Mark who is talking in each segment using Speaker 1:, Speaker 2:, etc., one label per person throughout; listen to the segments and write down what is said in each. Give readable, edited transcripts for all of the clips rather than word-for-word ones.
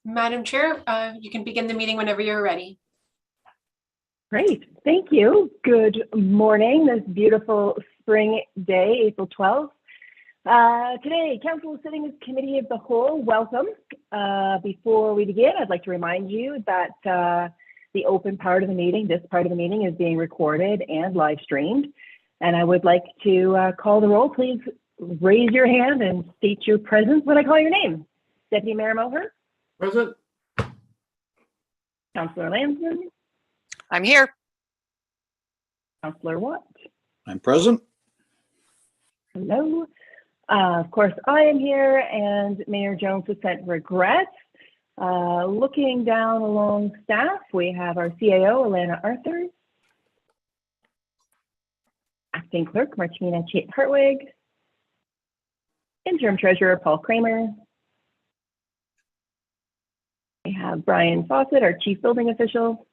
Speaker 1: Madam Chair, you can begin the meeting whenever you're ready.
Speaker 2: Great, thank you. Good morning, this beautiful spring day, April 12th. Today, Council is sitting as Committee of the Whole. Welcome. Before we begin, I'd like to remind you that the open part of the meeting, this part of the meeting, is being recorded and live streamed. And I would like to call the roll. Please raise your hand and state your presence when I call your name. Deputy Mayor Moher.
Speaker 3: Present.
Speaker 2: Councillor Lansman.
Speaker 4: I'm here.
Speaker 2: Councillor Watt.
Speaker 3: I'm present.
Speaker 2: Hello. Of course, I am here, and Mayor Jones has sent regrets. Looking down along staff, we have our CAO, Alana Arthur, Acting Clerk, Martina Chait-Hartwig, Interim Treasurer, Paul Kramer. We have Brian Fawcett, our Chief Building Official,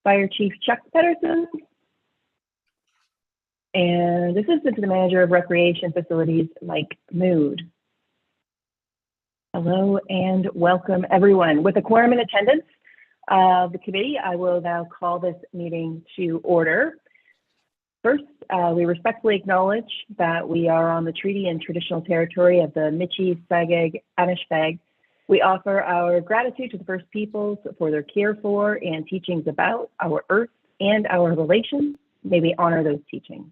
Speaker 2: Fire Chief Chuck Pedersen, and Assistant to the Manager of Recreation Facilities, Mike Mood. Hello and welcome, everyone. With a quorum in attendance of the committee, I will now call this meeting to order. First, we respectfully acknowledge that we are on the treaty and traditional territory of the Michi-Sageg Anishfag. We offer our gratitude to the First Peoples for their care for and teachings about our earth and our relations. May we honor those teachings.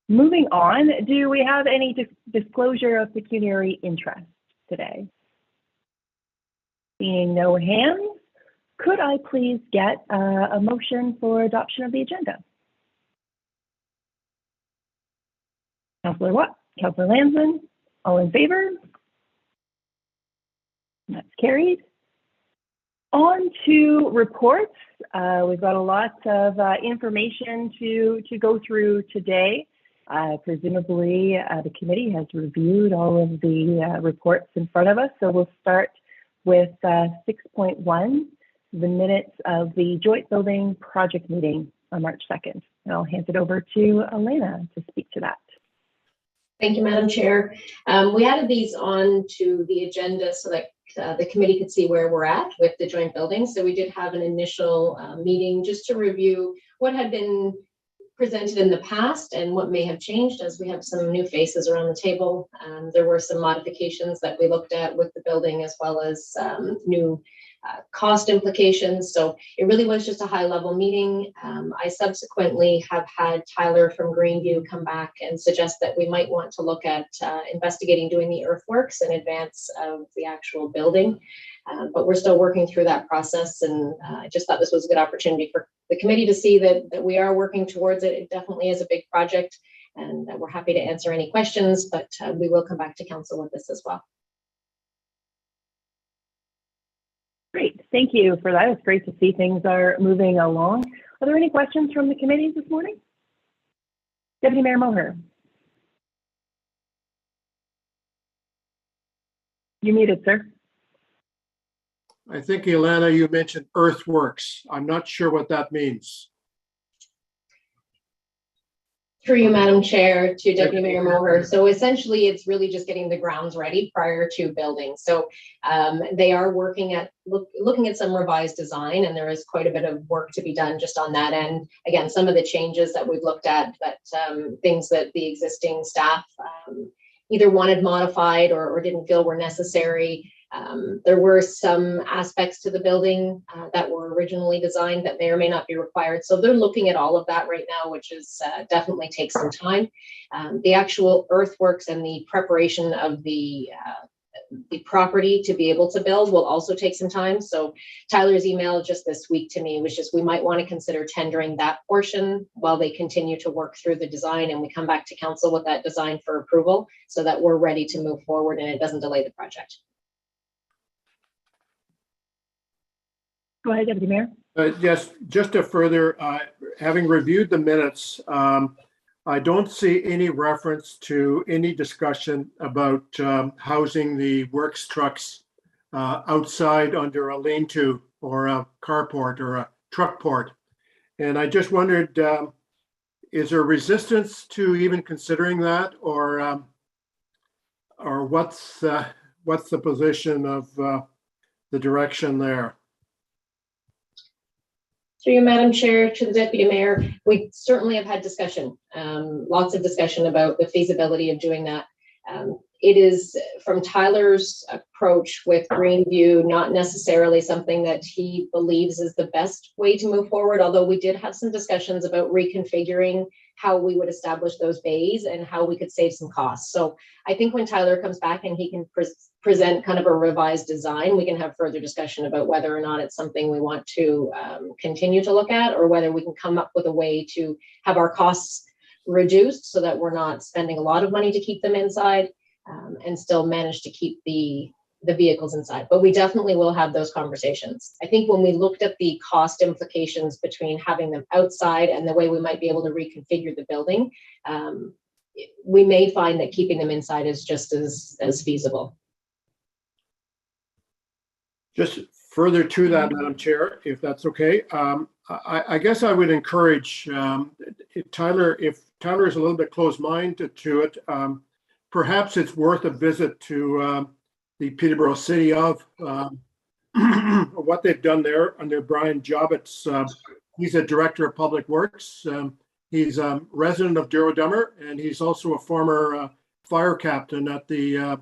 Speaker 2: Moving on, do we have any disclosure of pecuniary interest today? Seeing no hands, could I please get a motion for adoption of the agenda? Councillor Watt, Councillor Lansman, all in favor? That's carried. On to reports. We've got a lot of information to go through today. Presumably, the committee has reviewed all of the reports in front of us. So we'll start with 6.1, the minutes of the joint building project meeting on March 2nd. And I'll hand it over to Elena to speak to that.
Speaker 5: Thank you, Madam Chair. We added these on to the agenda so that the committee could see where we're at with the joint building. So we did have an initial meeting just to review what had been presented in the past and what may have changed, as we have some new faces around the table. There were some modifications that we looked at with the building, as well as new cost implications. So it really was just a high-level meeting. I subsequently have had Tyler from Greenview come back and suggest that we might want to look at investigating doing the earthworks in advance of the actual building. But we're still working through that process, and I just thought this was a good opportunity for the committee to see that we are working towards it. It definitely is a big project, and we're happy to answer any questions, but we will come back to council with this as well.
Speaker 2: Great, thank you for that. It's great to see things are moving along. Are there any questions from the committee this morning? Deputy Mayor Moher. You're muted, sir.
Speaker 3: I think, Ilana, you mentioned earthworks. I'm not sure what that means.
Speaker 5: Through you, Madam Chair, to Deputy Mayor Moher. So essentially, it's really just getting the grounds ready prior to building. So they are working at looking at some revised design, and there is quite a bit of work to be done just on that end. Again, some of the changes that we've looked at, that things that the existing staff either wanted modified or didn't feel were necessary. There were some aspects to the building that were originally designed that may or may not be required. So they're looking at all of that right now, which is definitely takes some time. The actual earthworks and the preparation of the property to be able to build will also take some time. So Tyler's email just this week to me was just, we might want to consider tendering that portion while they continue to work through the design, and we come back to council with that design for approval so that we're ready to move forward and it doesn't delay the project.
Speaker 2: Go ahead, Deputy Mayor.
Speaker 3: Yes, just to further, having reviewed the minutes, I don't see any reference to any discussion about housing the works trucks outside under a lean-to or a carport or a truck port. And I just wondered, is there resistance to even considering that, or what's what's the position of the direction there?
Speaker 5: Through you, Madam Chair, to the Deputy Mayor, we certainly have had discussion, lots of discussion about the feasibility of doing that. It is, from Tyler's approach with Greenview, not necessarily something that he believes is the best way to move forward, although we did have some discussions about reconfiguring how we would establish those bays and how we could save some costs. So I think when Tyler comes back and he can present kind of a revised design, we can have further discussion about whether or not it's something we want to continue to look at, or whether we can come up with a way to have our costs reduced so that we're not spending a lot of money to keep them inside, and still manage to keep the vehicles inside. But we definitely will have those conversations. I think when we looked at the cost implications between having them outside and the way we might be able to reconfigure the building, we may find that keeping them inside is just as feasible.
Speaker 3: Just further to that, Madam Chair, if that's okay, I guess I would encourage if Tyler is a little bit closed-minded to it, perhaps it's worth a visit to the Peterborough City of what they've done there under Brian Jobbit's. He's a director of public works. He's a resident of Douro-Dummer, and he's also a former fire captain at the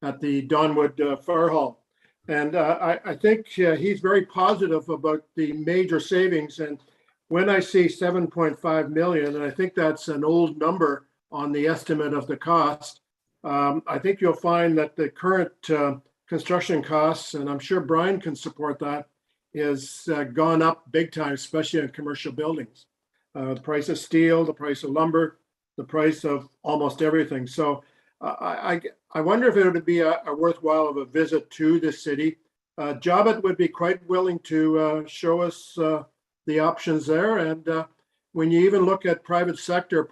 Speaker 3: Donwood Fire Hall. And I think he's very positive about the major savings. And when I see 7.5 million, and I think that's an old number on the estimate of the cost, I think you'll find that the current construction costs, and I'm sure Brian can support that, is gone up big time, especially in commercial buildings. The price of steel, the price of lumber, the price of almost everything. So I wonder if it would be a worthwhile of a visit to the city. Jobbit would be quite willing to show us the options there. And when you even look at private sector,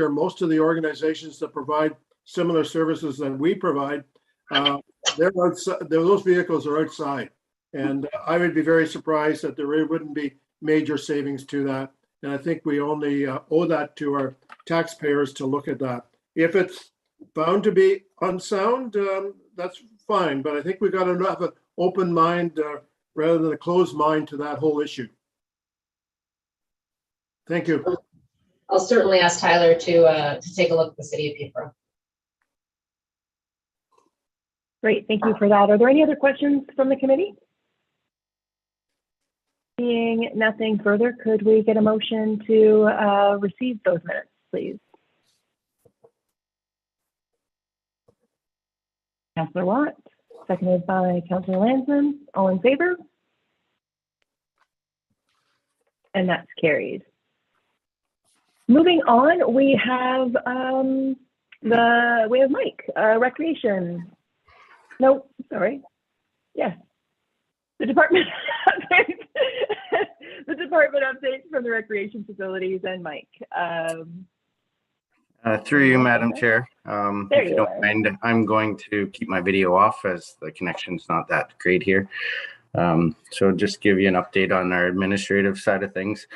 Speaker 3: most of the organizations that provide similar services that we provide, those vehicles are outside. And I would be very surprised that there really wouldn't be major savings to that. And I think we only owe that to our taxpayers to look at that. If it's bound to be unsound, that's fine. But I think we've got to have an open mind rather than a closed mind to that whole issue. Thank you.
Speaker 5: I'll certainly ask Tyler to take a look at the city of Peterborough.
Speaker 2: Great, thank you for that. Are there any other questions from the committee? Seeing nothing further, could we get a motion to receive those minutes, please? Councillor Watt, seconded by Councillor Lansman. All in favor? And that's carried. Moving on, we have Mike, recreation. No, sorry. Yes. The department updates. The department updates from the recreation facilities and Mike.
Speaker 4: Through you, Madam Chair. If you don't
Speaker 2: are.
Speaker 4: mind, I'm going to keep my video off as the connection's not that great here. So just give you an update on our administrative side of things.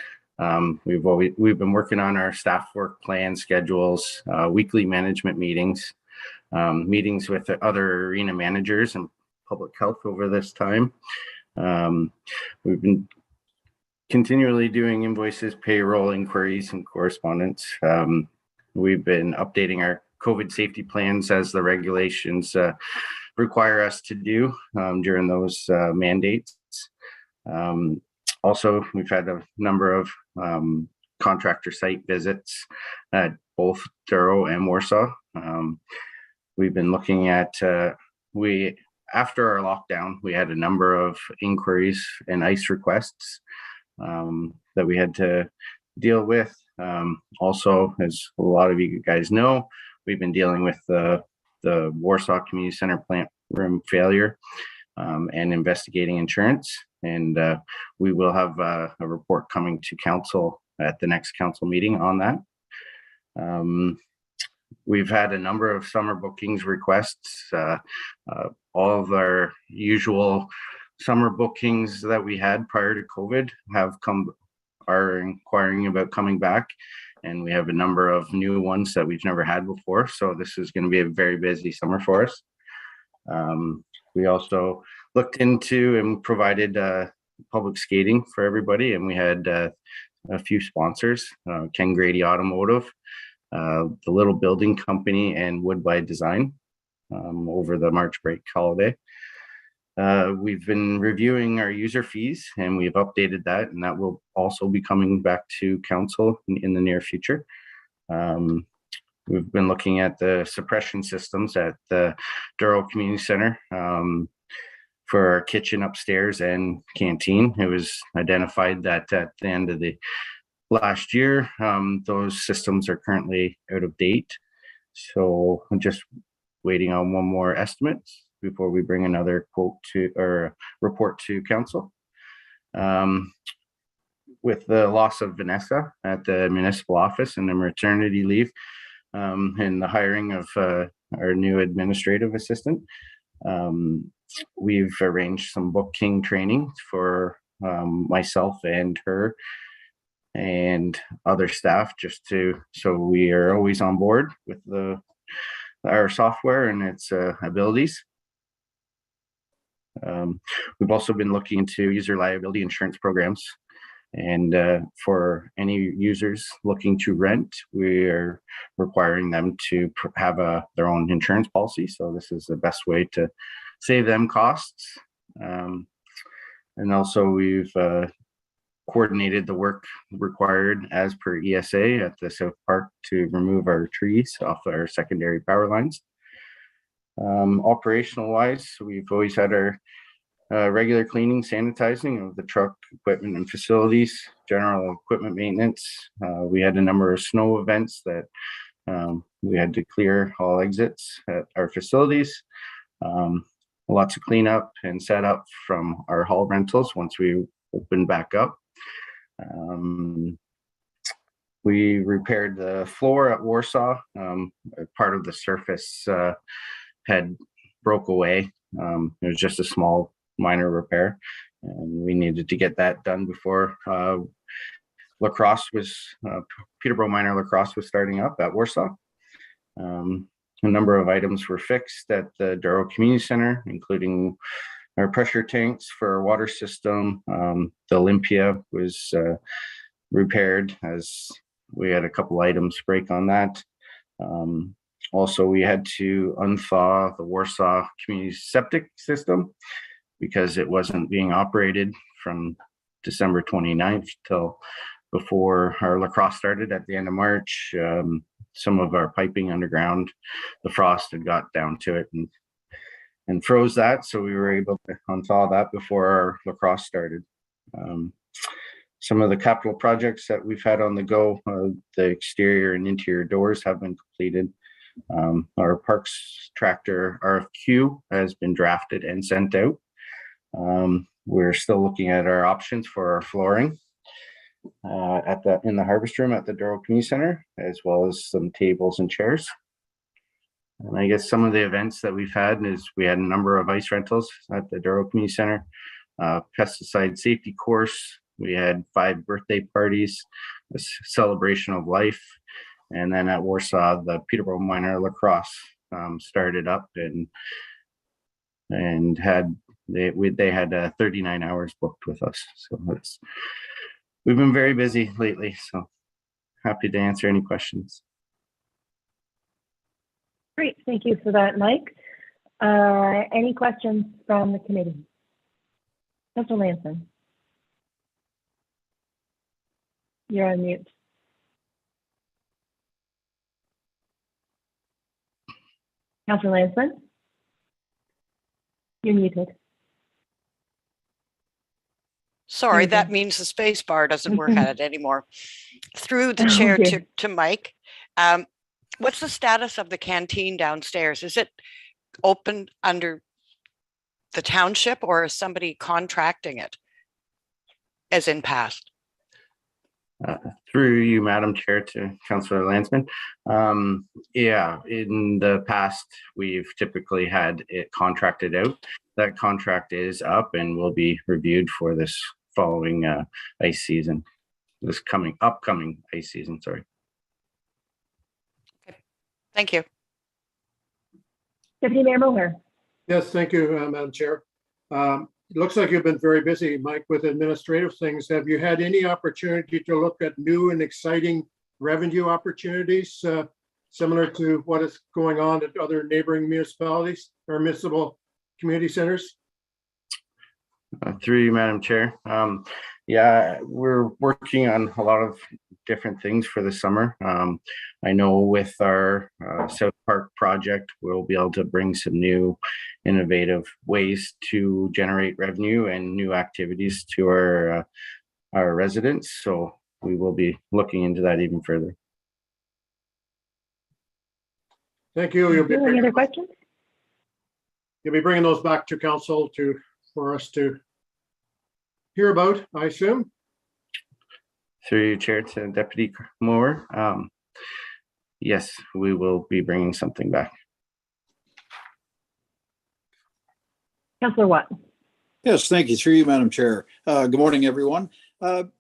Speaker 4: We've been working on our staff work plan schedules, weekly management meetings, meetings with the other arena managers and public health over this time. We've been continually doing invoices, payroll inquiries, and correspondence. We've been updating our COVID safety plans as the regulations require us to do during those mandates. Also, we've had a number of contractor site visits at both Douro and Warsaw. We've been looking at, after our lockdown, we had a number of inquiries and ICE requests that we had to deal with. Also, as a lot of you guys know, we've been dealing with the Warsaw Community Center plant room failure and investigating insurance. And we will have a report coming to council at the next council meeting on that. We've had a number of summer bookings requests. All of our usual summer bookings that we had prior to COVID are inquiring about coming back. And we have a number of new ones that we've never had before. So this is going to be a very busy summer for us. We also looked into and provided public skating for everybody, and we had a few sponsors, Ken Grady Automotive, the Little Building Company, and Wood by Design over the March break holiday. We've been reviewing our user fees, and we've updated that, and that will also be coming back to council in the near future. We've been looking at the suppression systems at the Douro Community Center for our kitchen upstairs and canteen. It was identified that at the end of the last year, those systems are currently out of date. So I'm just waiting on one more estimate before we bring another quote to or report to council. With the loss of Vanessa at the municipal office and the maternity leave, and the hiring of our new administrative assistant, we've arranged some booking training for myself and her and other staff, so we are always on board with our software and its abilities. We've also been looking into user liability insurance programs, and for any users looking to rent, we are requiring them to have their own insurance policy. So this is the best way to save them costs. And also we've coordinated the work required as per ESA at the South Park to remove our trees off our secondary power lines. Operational wise, we've always had our regular cleaning, sanitizing of the truck, equipment, and facilities, general equipment maintenance. We had a number of snow events that we had to clear all exits at our facilities. Lots of cleanup and setup from our hall rentals once we opened back up. We repaired the floor at Warsaw. Part of the surface had broke away. It was just a small minor repair, and we needed to get that done before lacrosse was Peterborough minor lacrosse was starting up at Warsaw. A number of items were fixed at the Douro Community Center, including our pressure tanks for our water system. The Olympia was repaired as we had a couple items break on that. Also, we had to unthaw the Warsaw Community Septic System because it wasn't being operated from December 29th till before our lacrosse started at the end of March. Some of our piping underground, the frost had got down to it and froze that, so we were able to unthaw that before our lacrosse started. Some of the capital projects that we've had on the go, the exterior and interior doors have been completed. Our parks tractor RFQ has been drafted and sent out. We're still looking at our options for our flooring in the harvest room at the Douro Community Center, as well as some tables and chairs. And I guess some of the events that we've had is we had a number of ice rentals at the Douro Community Center, pesticide safety course. We had 5 birthday parties, a celebration of life, and then at Warsaw, the Peterborough minor lacrosse started up and they had 39 hours booked with us. So we've been very busy lately. So happy to answer any questions.
Speaker 2: Great, thank you for that, Mike. Any questions from the committee? Councilor Lanson. You're on mute. Councilor Lanson? You're muted.
Speaker 6: Sorry,
Speaker 2: Okay.
Speaker 6: that means the space bar doesn't work at it anymore. Through the chair
Speaker 2: Okay.
Speaker 6: to Mike, what's the status of the canteen downstairs? Is it open under the township, or is somebody contracting it as in past?
Speaker 4: Through you, Madam Chair, to Councillor Landsman. Yeah, in the past, we've typically had it contracted out. That contract is up and will be reviewed for this following ice season, this upcoming ice season, sorry.
Speaker 6: Thank you.
Speaker 2: Deputy Mayor Moher.
Speaker 3: Yes, thank you, Madam Chair. It looks like you've been very busy, Mike, with administrative things. Have you had any opportunity to look at new and exciting revenue opportunities similar to what is going on at other neighboring municipalities or municipal community centers?
Speaker 4: Through you, Madam Chair. Yeah, we're working on a lot of different things for the summer. I know with our South Park project, we'll be able to bring some new innovative ways to generate revenue and new activities to our residents. So we will be looking into that even further.
Speaker 3: Thank you.
Speaker 2: Any other questions?
Speaker 3: You'll be bringing those back to council for us to hear about, I assume.
Speaker 4: Through you, Chair, to Deputy Moore. Yes, we will be bringing something back.
Speaker 2: Councillor Watt.
Speaker 7: Yes, thank you. Through you, Madam Chair. Good morning, everyone.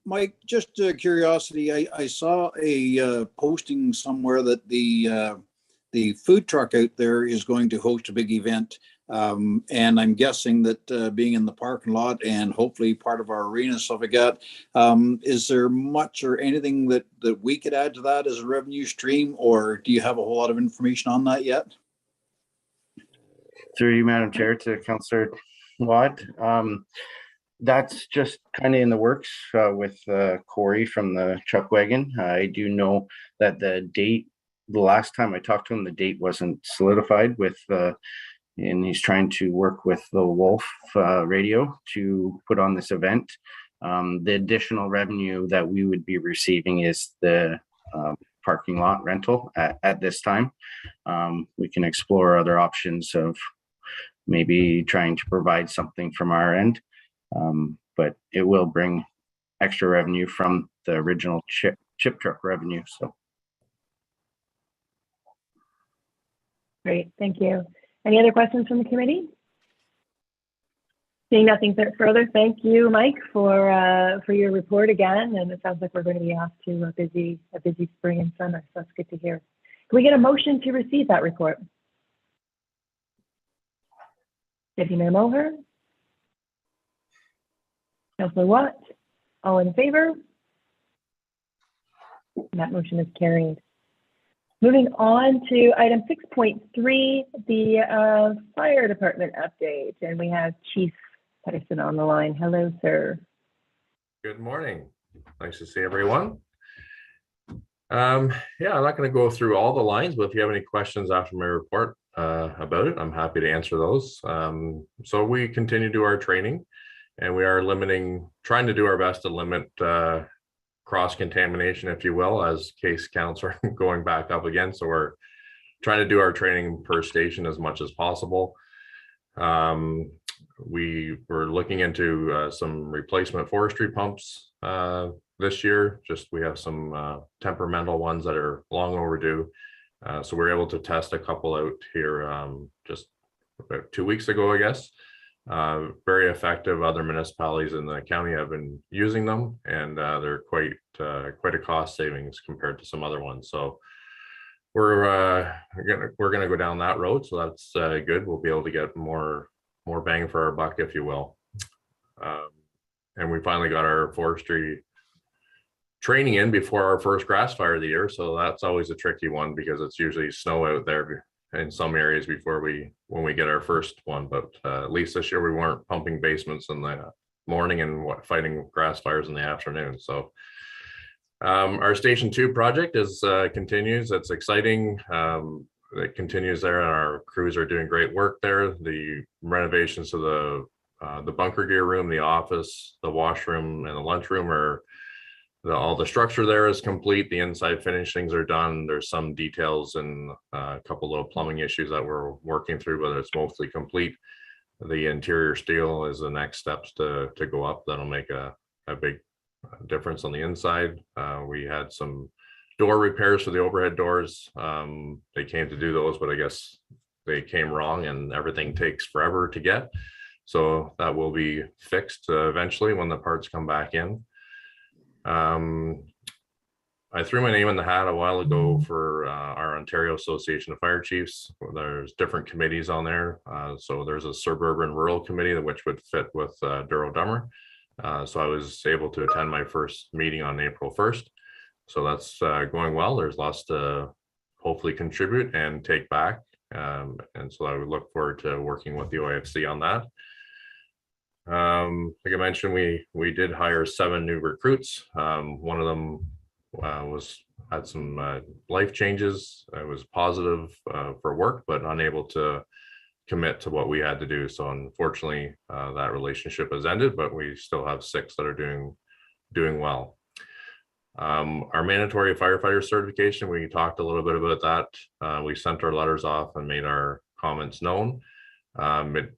Speaker 7: Mike, just curiosity, I saw a posting somewhere that the food truck out there is going to host a big event. And I'm guessing that being in the parking lot and hopefully part of our arena stuff like that, is there much or anything that we could add to that as a revenue stream, or do you have a whole lot of information on that yet?
Speaker 4: Through you, Madam Chair, to Councillor Watt. That's just kind of in the works with Corey from the truck wagon. I do know that the last time I talked to him, the date wasn't solidified with and he's trying to work with the Wolf radio to put on this event. The additional revenue that we would be receiving is the parking lot rental at this time. We can explore other options of maybe trying to provide something from our end, but it will bring extra revenue from the original chip truck revenue. So.
Speaker 2: Great, thank you. Any other questions from the committee? Seeing nothing further, thank you, Mike, for your report again. And it sounds like we're going to be off to a busy spring and summer, so that's good to hear. Can we get a motion to receive that report? Deputy Mayor Moher? Councillor Watt? All in favor? And that motion is carried. Moving on to item 6.3, the fire department update, and we have Chief Pedersen on the line. Hello, sir.
Speaker 8: Good morning. Nice to see everyone. Yeah, I'm not going to go through all the lines, but if you have any questions after my report about it, I'm happy to answer those. So we continue to do our training, and we are trying to do our best to limit cross-contamination, if you will, as case counts are going back up again. So we're trying to do our training per station as much as possible. We were looking into some replacement forestry pumps this year. We have some temperamental ones that are long overdue. So we're able to test a couple out here just about 2 weeks ago, I guess. Very effective. Other municipalities in the county have been using them, and they're quite a cost savings compared to some other ones. So we're gonna go down that road. So that's good. We'll be able to get more bang for our buck, if you will. And we finally got our forestry training in before our first grass fire of the year. So that's always a tricky one because it's usually snow out there in some areas when we get our first one. But at least this year we weren't pumping basements in the morning and fighting grass fires in the afternoon. So our Station 2 project continues. It's exciting. It continues there, and our crews are doing great work there. The renovations to the bunker gear room, the office, the washroom, and the lunchroom all the structure there is complete. The inside finishings are done. There's some details and a couple little plumbing issues that we're working through, but it's mostly complete. The interior steel is the next steps to go up. That'll make a big difference on the inside. We had some door repairs for the overhead doors. They came to do those, but I guess they came wrong and everything takes forever to get. So that will be fixed eventually when the parts come back in. I threw my name in the hat a while ago for our Ontario Association of Fire Chiefs. There's different committees on there. So there's a suburban rural committee which would fit with Douro-Dummer. So I was able to attend my first meeting on April 1st. So that's going well. There's lots to hopefully contribute and take back. And so I would look forward to working with the OIFC on that. Like I mentioned, we did hire 7 new recruits. One of them had some life changes. It was positive for work, but unable to commit to what we had to do. So unfortunately, that relationship has ended, but we still have 6 that are doing well. Our mandatory firefighter certification, we talked a little bit about that. We sent our letters off and made our comments known.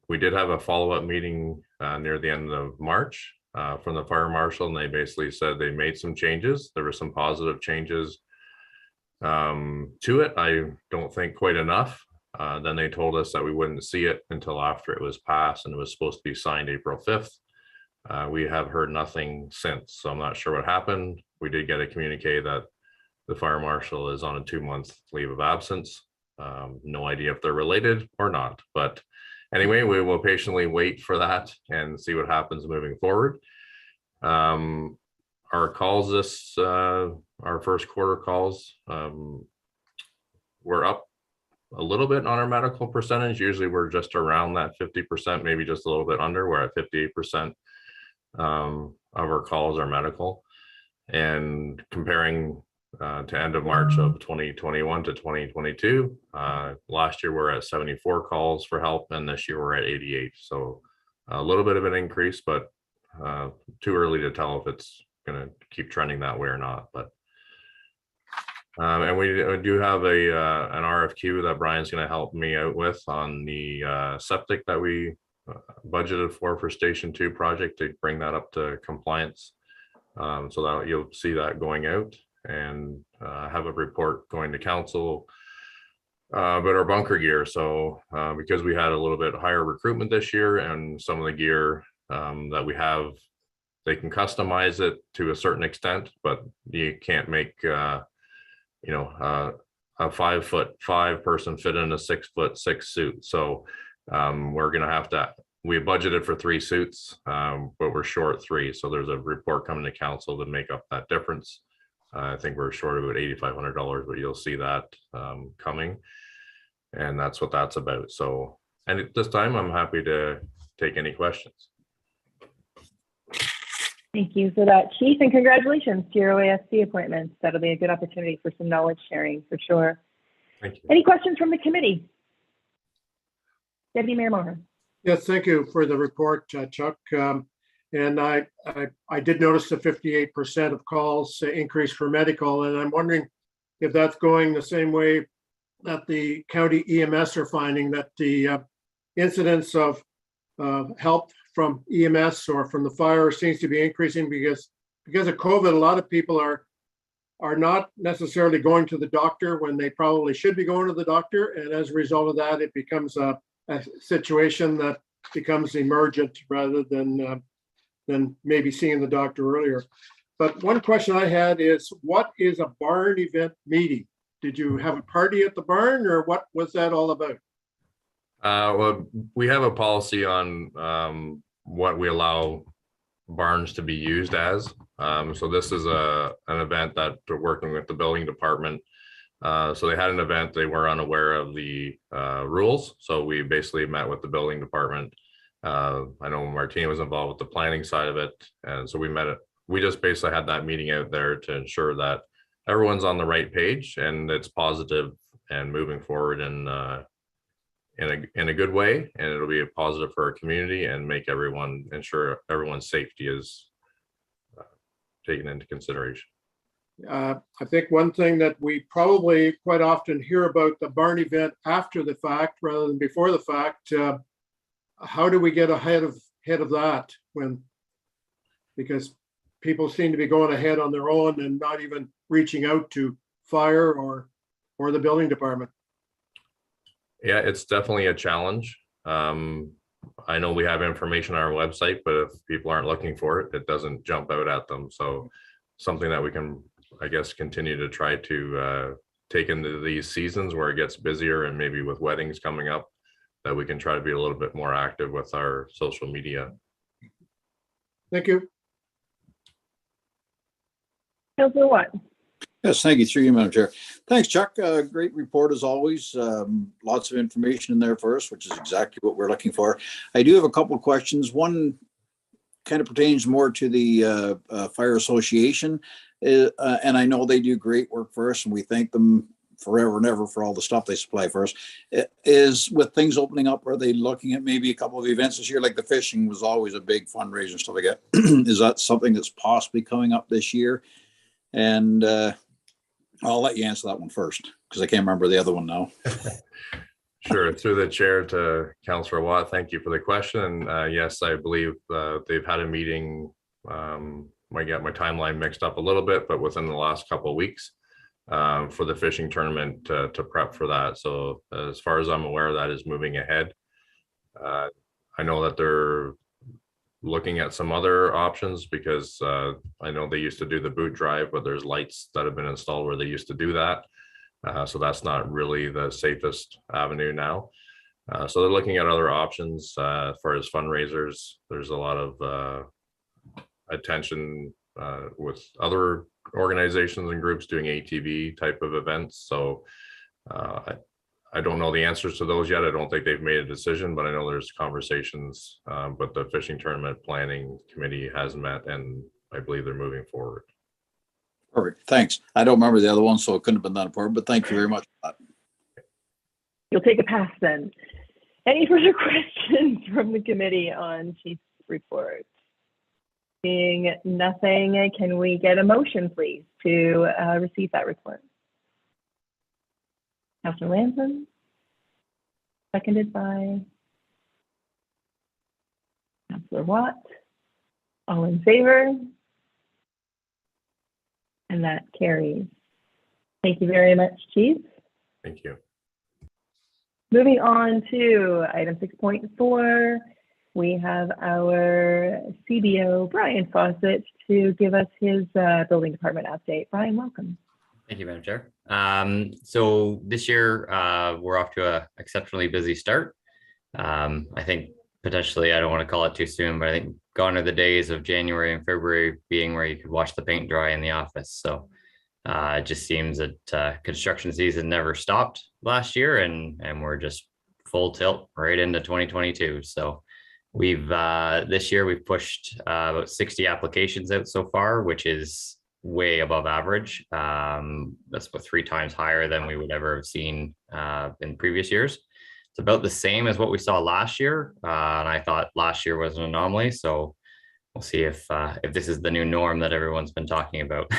Speaker 8: We did have a follow-up meeting near the end of March from the fire marshal, and they basically said they made some changes. There were some positive changes to it. I don't think quite enough. Then they told us that we wouldn't see it until after it was passed, and it was supposed to be signed April 5th. We have heard nothing since, so I'm not sure what happened. We did get a communique that the fire marshal is on a 2-month leave of absence. No idea if they're related or not, but anyway, we will patiently wait for that and see what happens moving forward. Our calls our first quarter calls, we're up a little bit on our medical percentage. Usually we're just around that 50%, maybe just a little bit under. We're at 58% of our calls are medical. And comparing to end of March of 2021 to 2022, last year we're at 74 calls for help, and this year we're at 88. So a little bit of an increase, but too early to tell if it's going to keep trending that way or not. But and we do have an RFQ that Brian's going to help me out with on the septic that we budgeted for Station 2 project to bring that up to compliance. So that you'll see that going out, and have a report going to council about our bunker gear. So because we had a little bit higher recruitment this year, and some of the gear that we have, they can customize it to a certain extent, but you can't make a 5'5" person fit in a 6'6" suit. So we're gonna have to. We budgeted for 3 suits, but we're short 3. So there's a report coming to council to make up that difference. I think we're short about $8,500, but you'll see that coming. And that's what that's about. So, and at this time, I'm happy to take any questions.
Speaker 2: Thank you for that, Chief, and congratulations to your OASC appointments. That'll be a good opportunity for some knowledge sharing for sure.
Speaker 8: Thank you.
Speaker 2: Any questions from the committee? Deputy Mayor Moher.
Speaker 3: Yes, thank you for the report, Chuck. And I did notice the 58% of calls increase for medical, and I'm wondering if that's going the same way that the county EMS are finding, that the incidence of help from EMS or from the fire seems to be increasing because of COVID. A lot of people are not necessarily going to the doctor when they probably should be going to the doctor, and as a result of that, it becomes a situation that becomes emergent rather than maybe seeing the doctor earlier. But one question I had is, what is a barn event meeting? Did you have a party at the barn, or what was that all about?
Speaker 8: Well, we have a policy on what we allow barns to be used as. So this is an event that we're working with the building department. So they had an event, they were unaware of the rules. So we basically met with the building department. I know Martina was involved with the planning side of it. And so we just basically had that meeting out there to ensure that everyone's on the right page and it's positive and moving forward in a good way. And it'll be a positive for our community and ensure everyone's safety is taken into consideration.
Speaker 3: I think one thing that we probably quite often hear about the barn event after the fact rather than before the fact. How do we get ahead of that because people seem to be going ahead on their own and not even reaching out to fire or the building department?
Speaker 8: Yeah, it's definitely a challenge. I know we have information on our website, but if people aren't looking for it, it doesn't jump out at them. So something that we can I guess, continue to try to take into these seasons where it gets busier, and maybe with weddings coming up, that we can try to be a little bit more active with our social media.
Speaker 3: Thank you.
Speaker 2: Councillor Watt.
Speaker 7: Yes, thank you, through you, Madam Chair. Thanks, Chuck. Great report as always. Lots of information in there for us, which is exactly what we're looking for. I do have a couple of questions. One kind of pertains more to the Fire Association. And I know they do great work for us, and we thank them forever and ever for all the stuff they supply for us. Is with things opening up, are they looking at maybe a couple of events this year? Like the fishing was always a big fundraiser and stuff like that. Is that something that's possibly coming up this year? And I'll let you answer that one first, because I can't remember the other one now.
Speaker 8: Sure. Through the chair to Councillor Watt, thank you for the question. Yes, I believe they've had a meeting. I get my timeline mixed up a little bit, but within the last couple of weeks for the fishing tournament to prep for that. So as far as I'm aware, that is moving ahead. I know that they're looking at some other options, because I know they used to do the boot drive, but there's lights that have been installed where they used to do that. So that's not really the safest avenue now. So they're looking at other options as far as fundraisers. There's a lot of attention with other organizations and groups doing ATV type of events. So I don't know the answers to those yet. I don't think they've made a decision, but I know there's conversations. But the fishing tournament planning committee has met, and I believe they're moving forward.
Speaker 7: Perfect. Thanks. I don't remember the other one, so it couldn't have been that important, but thank you very much for that.
Speaker 2: You'll take a pass then. Any further questions from the committee on Chief's report? Seeing nothing, can we get a motion, please, to receive that report? Councillor Lanson, seconded by Councillor Watt. All in favor? And that carries. Thank you very much, Chief.
Speaker 8: Thank you.
Speaker 2: Moving on to item 6.4, we have our CBO, Brian Fawcett, to give us his building department update. Brian, welcome.
Speaker 9: Thank you, Madam Chair. So this year, we're off to an exceptionally busy start. I think potentially, I don't want to call it too soon, but I think gone are the days of January and February being where you could watch the paint dry in the office. So it just seems that construction season never stopped last year, and we're just full tilt right into 2022. So we've this year we've pushed about 60 applications out so far, which is way above average. That's about 3 times higher than we would ever have seen in previous years. It's about the same as what we saw last year, and I thought last year was an anomaly. So we'll see if this is the new norm that everyone's been talking about.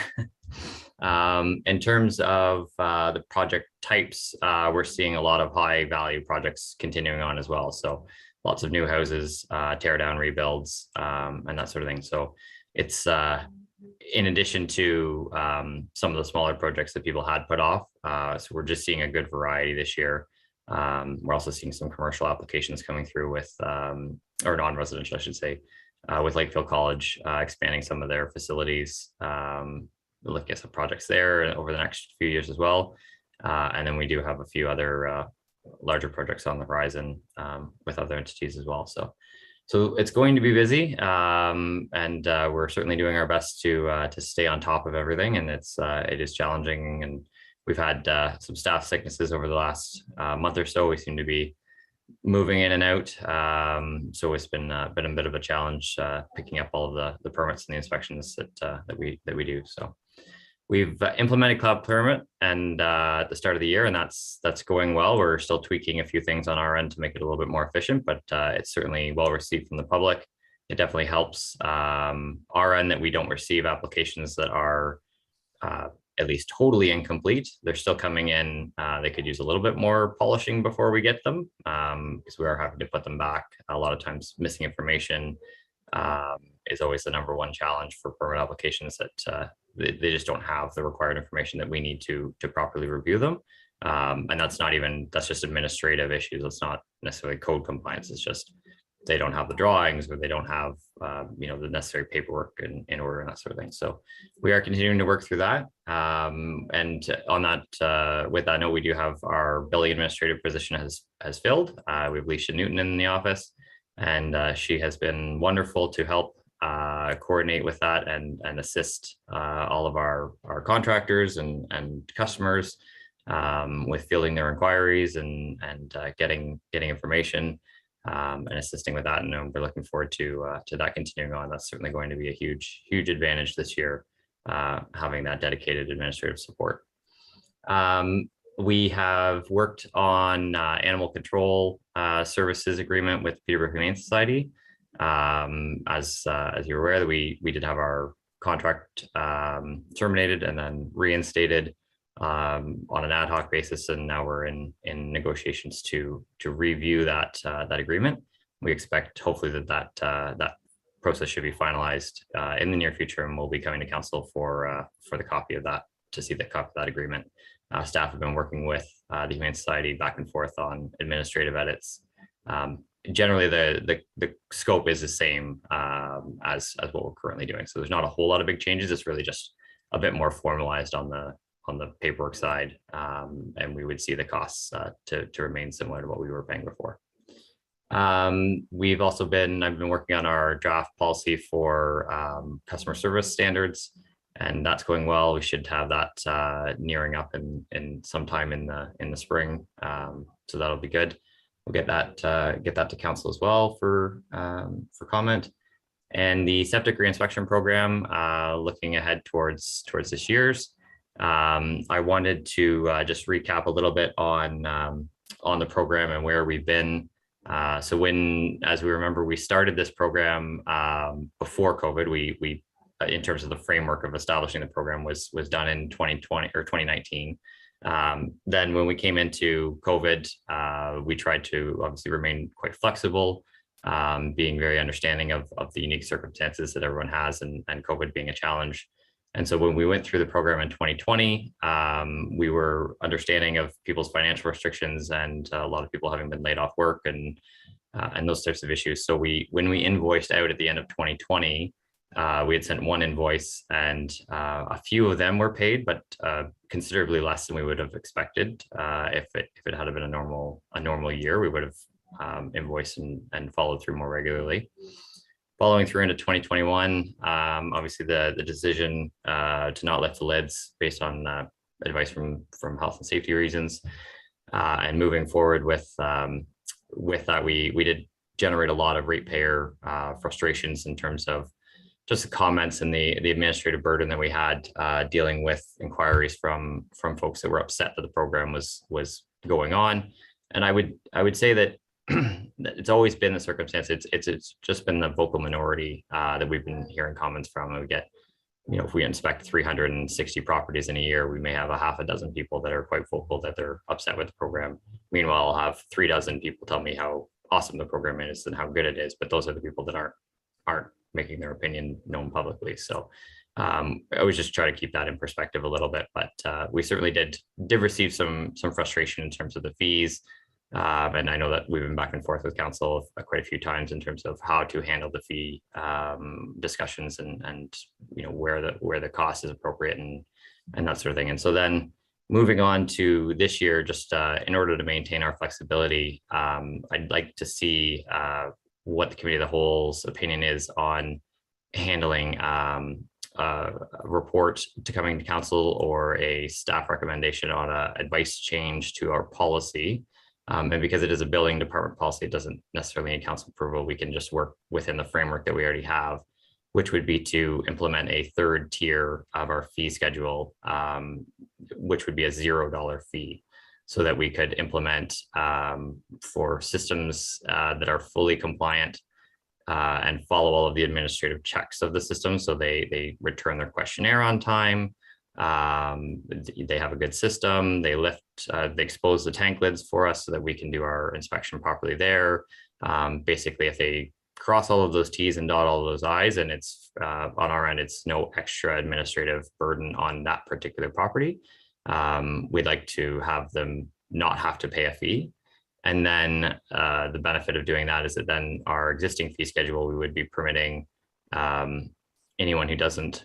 Speaker 9: In terms of the project types, we're seeing a lot of high value projects continuing on as well. So lots of new houses, tear down rebuilds, and that sort of thing. So it's in addition to some of the smaller projects that people had put off. So we're just seeing a good variety this year. We're also seeing some commercial applications coming through with, or non-residential, I should say, with Lakeville College expanding some of their facilities. We're looking at some projects there over the next few years as well. And then we do have a few other larger projects on the horizon with other entities as well. So it's going to be busy, and we're certainly doing our best to stay on top of everything. And it is challenging, and we've had some staff sicknesses over the last month or so. We seem to be moving in and out, so it's been a bit of a challenge picking up all of the permits and the inspections that we do. So we've implemented cloud permit and at the start of the year, and that's going well. We're still tweaking a few things on our end to make it a little bit more efficient, but it's certainly well received from the public. It definitely helps our end that we don't receive applications that are at least totally incomplete. They're still coming in. They could use a little bit more polishing before we get them, because we are having to put them back. A lot of times missing information is always the number one challenge for permit applications, that they just don't have the required information that we need to properly review them. And that's just administrative issues. It's not necessarily code compliance. It's just they don't have the drawings or they don't have the necessary paperwork in order and that sort of thing. So we are continuing to work through that. And on that, with that note, we do have our building administrative position has filled. We have Leisha Newton in the office, and she has been wonderful to help coordinate with that and assist all of our contractors and customers with fielding their inquiries and getting information and assisting with that. And we're looking forward to that continuing on. That's certainly going to be a huge advantage this year, having that dedicated administrative support. We have worked on animal control services agreement with Peterborough Humane Society. As you're aware, that we did have our contract terminated and then reinstated on an ad hoc basis, and now we're in negotiations to review that agreement. We expect hopefully that process should be finalized in the near future, and we'll be coming to council for the copy of that, to see the copy of that agreement. Staff have been working with the Humane Society back and forth on administrative edits. Generally, the scope is the same as what we're currently doing. So there's not a whole lot of big changes. It's really just a bit more formalized on the paperwork side, and we would see the costs to remain similar to what we were paying before. I've been working on our draft policy for customer service standards, and that's going well. We should have that nearing up in sometime in the spring, so that'll be good. We'll get that to council as well for comment. And the septic reinspection program, looking ahead towards this year's. I wanted to just recap a little bit on the program and where we've been. So as we remember, we started this program before COVID. We in terms of the framework of establishing the program was done in 2020 or 2019. Then when we came into COVID, we tried to obviously remain quite flexible, being very understanding of the unique circumstances that everyone has, and COVID being a challenge. And so when we went through the program in 2020, we were understanding of people's financial restrictions and a lot of people having been laid off work and those types of issues. So when we invoiced out at the end of 2020, we had sent one invoice, and a few of them were paid, but considerably less than we would have expected. If it had been a normal year, we would have invoiced and followed through more regularly. Following through into 2021, obviously the decision to not lift the lids based on advice from health and safety reasons, and moving forward with that, we did generate a lot of ratepayer frustrations in terms of just the comments and the administrative burden that we had dealing with inquiries from folks that were upset that the program was going on. And I would say that it's always been the circumstance. It's just been the vocal minority that we've been hearing comments from. And we get, if we inspect 360 properties in a year, we may have a half a dozen people that are quite vocal that they're upset with the program. Meanwhile, I'll have 3 dozen people tell me how awesome the program is and how good it is, but those are the people that aren't making their opinion known publicly. So I was just trying to keep that in perspective a little bit, but we certainly did receive some frustration in terms of the fees. And I know that we've been back and forth with council quite a few times in terms of how to handle the fee discussions and where the cost is appropriate and that sort of thing. And so then moving on to this year, just in order to maintain our flexibility, I'd like to see what the committee of the whole's opinion is on handling a report to coming to council or a staff recommendation on a advice change to our policy. And because it is a building department policy, it doesn't necessarily need council approval. We can just work within the framework that we already have, which would be to implement a third tier of our fee schedule, which would be a $0 fee, so that we could implement for systems that are fully compliant and follow all of the administrative checks of the system. So they return their questionnaire on time. They have a good system. They expose the tank lids for us so that we can do our inspection properly there. Basically, if they cross all of those T's and dot all of those I's, and it's on our end, it's no extra administrative burden on that particular property. We'd like to have them not have to pay a fee. And then the benefit of doing that is that then our existing fee schedule, we would be permitting anyone who doesn't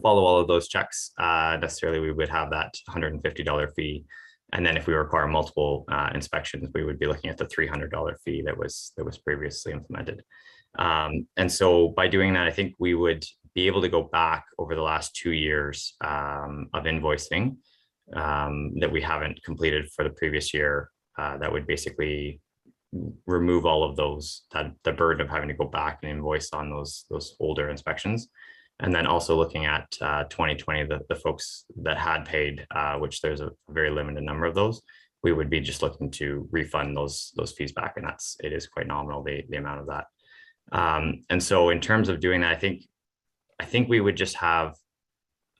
Speaker 9: follow all of those checks necessarily, we would have that $150 fee. And then if we require multiple inspections, we would be looking at the $300 fee that was previously implemented. And so by doing that, I think we would be able to go back over the last 2 years of invoicing that we haven't completed for the previous year. That would basically remove all of those, the burden of having to go back and invoice on those older inspections. And then also looking at 2020, the folks that had paid, which there's a very limited number of those, we would be just looking to refund those fees back, and it is quite nominal, the amount of that. And so in terms of doing that, I think we would just have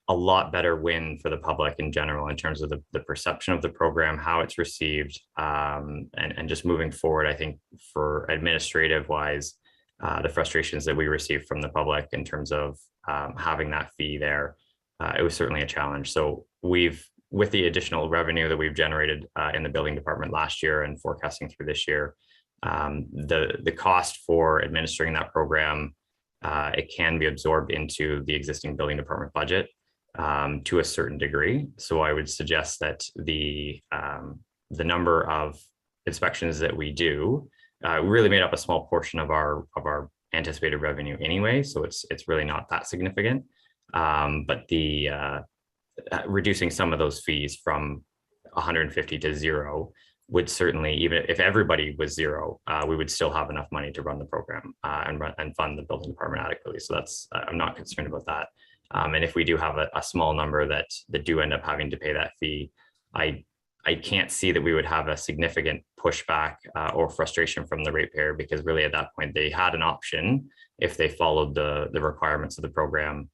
Speaker 9: a lot better win for the public in general in terms of the perception of the program, how it's received, and just moving forward. I think for administrative wise, the frustrations that we received from the public in terms of having that fee there, it was certainly a challenge. So with the additional revenue that we've generated in the building department last year and forecasting through this year, the cost for administering that program, it can be absorbed into the existing building department budget to a certain degree. So I would suggest that the number of inspections that we do really made up a small portion of our anticipated revenue anyway. So it's really not that significant. But the reducing some of those fees from 150 to 0 would certainly, even if everybody was 0, we would still have enough money to run the program and fund the building department adequately. So I'm not concerned about that. And if we do have a small number that do end up having to pay that fee, I can't see that we would have a significant pushback or frustration from the ratepayer, because really at that point they had an option if they followed the requirements of the program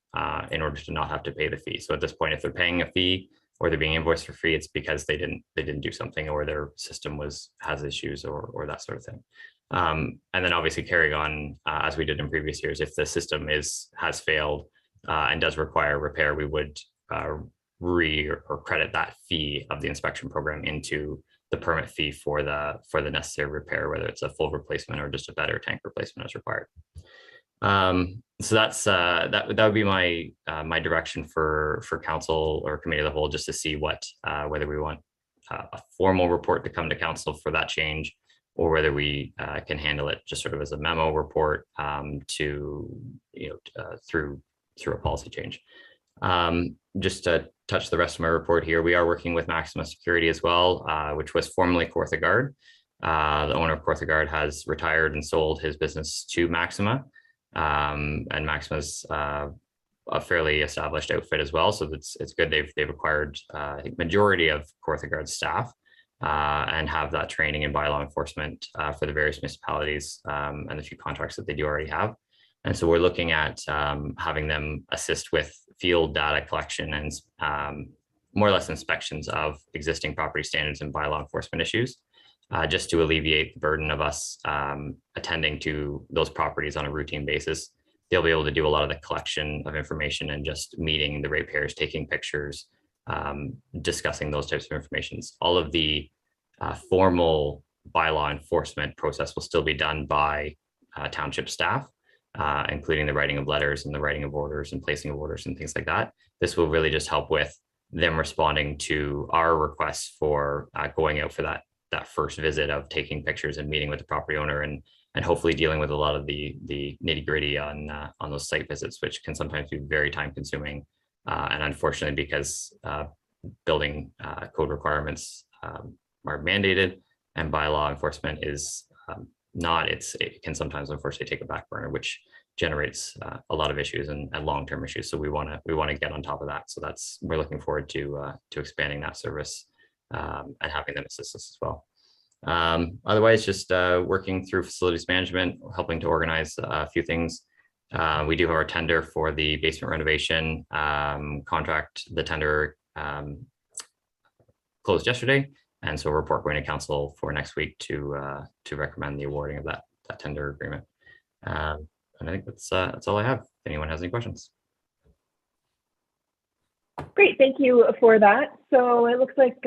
Speaker 9: in order to not have to pay the fee. So at this point, if they're paying a fee or they're being invoiced for free, it's because they didn't do something, or their system has issues or that sort of thing. And then obviously carrying on as we did in previous years, if the system has failed and does require repair, we would or credit that fee of the inspection program into the permit fee for the necessary repair, whether it's a full replacement or just a better tank replacement as required. So that would be my direction for council or committee of the whole, just to see whether we want a formal report to come to council for that change, or whether we can handle it just sort of as a memo report through a policy change. Just to touch the rest of my report here, we are working with Maximus Security as well, which was formerly Corthegard. The owner of Corthegard has retired and sold his business to Maxima, and Maxima's a fairly established outfit as well. So it's good they've acquired I think majority of Corthegard's staff and have that training in bylaw enforcement for the various municipalities and the few contracts that they do already have. And so we're looking at having them assist with field data collection and more or less inspections of existing property standards and bylaw enforcement issues, just to alleviate the burden of us attending to those properties on a routine basis. They'll be able to do a lot of the collection of information and just meeting the ratepayers, taking pictures, discussing those types of informations. All of the formal bylaw enforcement process will still be done by township staff, including the writing of letters and the writing of orders and placing of orders and things like that. This will really just help with them responding to our requests for going out for that first visit of taking pictures and meeting with the property owner, and hopefully dealing with a lot of the nitty gritty on those site visits, which can sometimes be very time consuming. And unfortunately, because building code requirements are mandated and bylaw enforcement is not, it can sometimes unfortunately take a back burner, which generates a lot of issues and long-term issues. So we want to get on top of that. So we're looking forward to expanding that service and having them assist us as well. Otherwise, just working through facilities management, helping to organize a few things. We do have our tender for the basement renovation contract. The tender closed yesterday, and so a report going to council for next week to recommend the awarding of that tender agreement. And I think that's all I have. If anyone has any questions.
Speaker 2: Great, thank you for that. So it looks like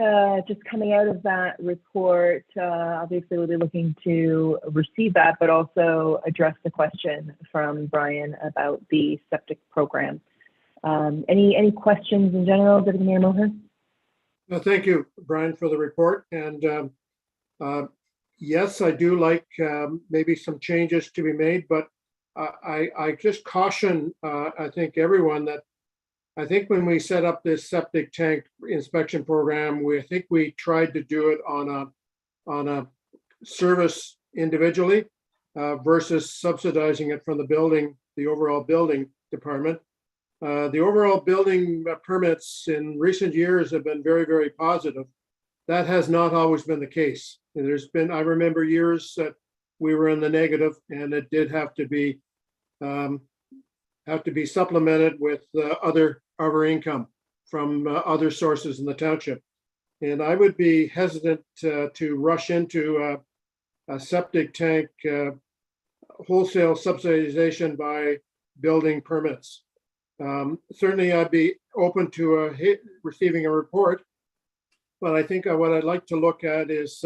Speaker 2: just coming out of that report, obviously we'll be looking to receive that, but also address the question from Brian about the septic program. Any questions in general, Deputy Mayor Moher?
Speaker 3: No, thank you, Brian, for the report. And yes, I do like maybe some changes to be made, but I just caution, I think everyone that I think when we set up this septic tank inspection program, I think we tried to do it on a service individually versus subsidizing it from the overall building department. The overall building permits in recent years have been very, very positive. That has not always been the case. I remember years that we were in the negative, and it did have to be supplemented with other income from other sources in the township. And I would be hesitant to rush into a septic tank wholesale subsidization by building permits. Certainly, I'd be open to receiving a report, but I think what I'd like to look at is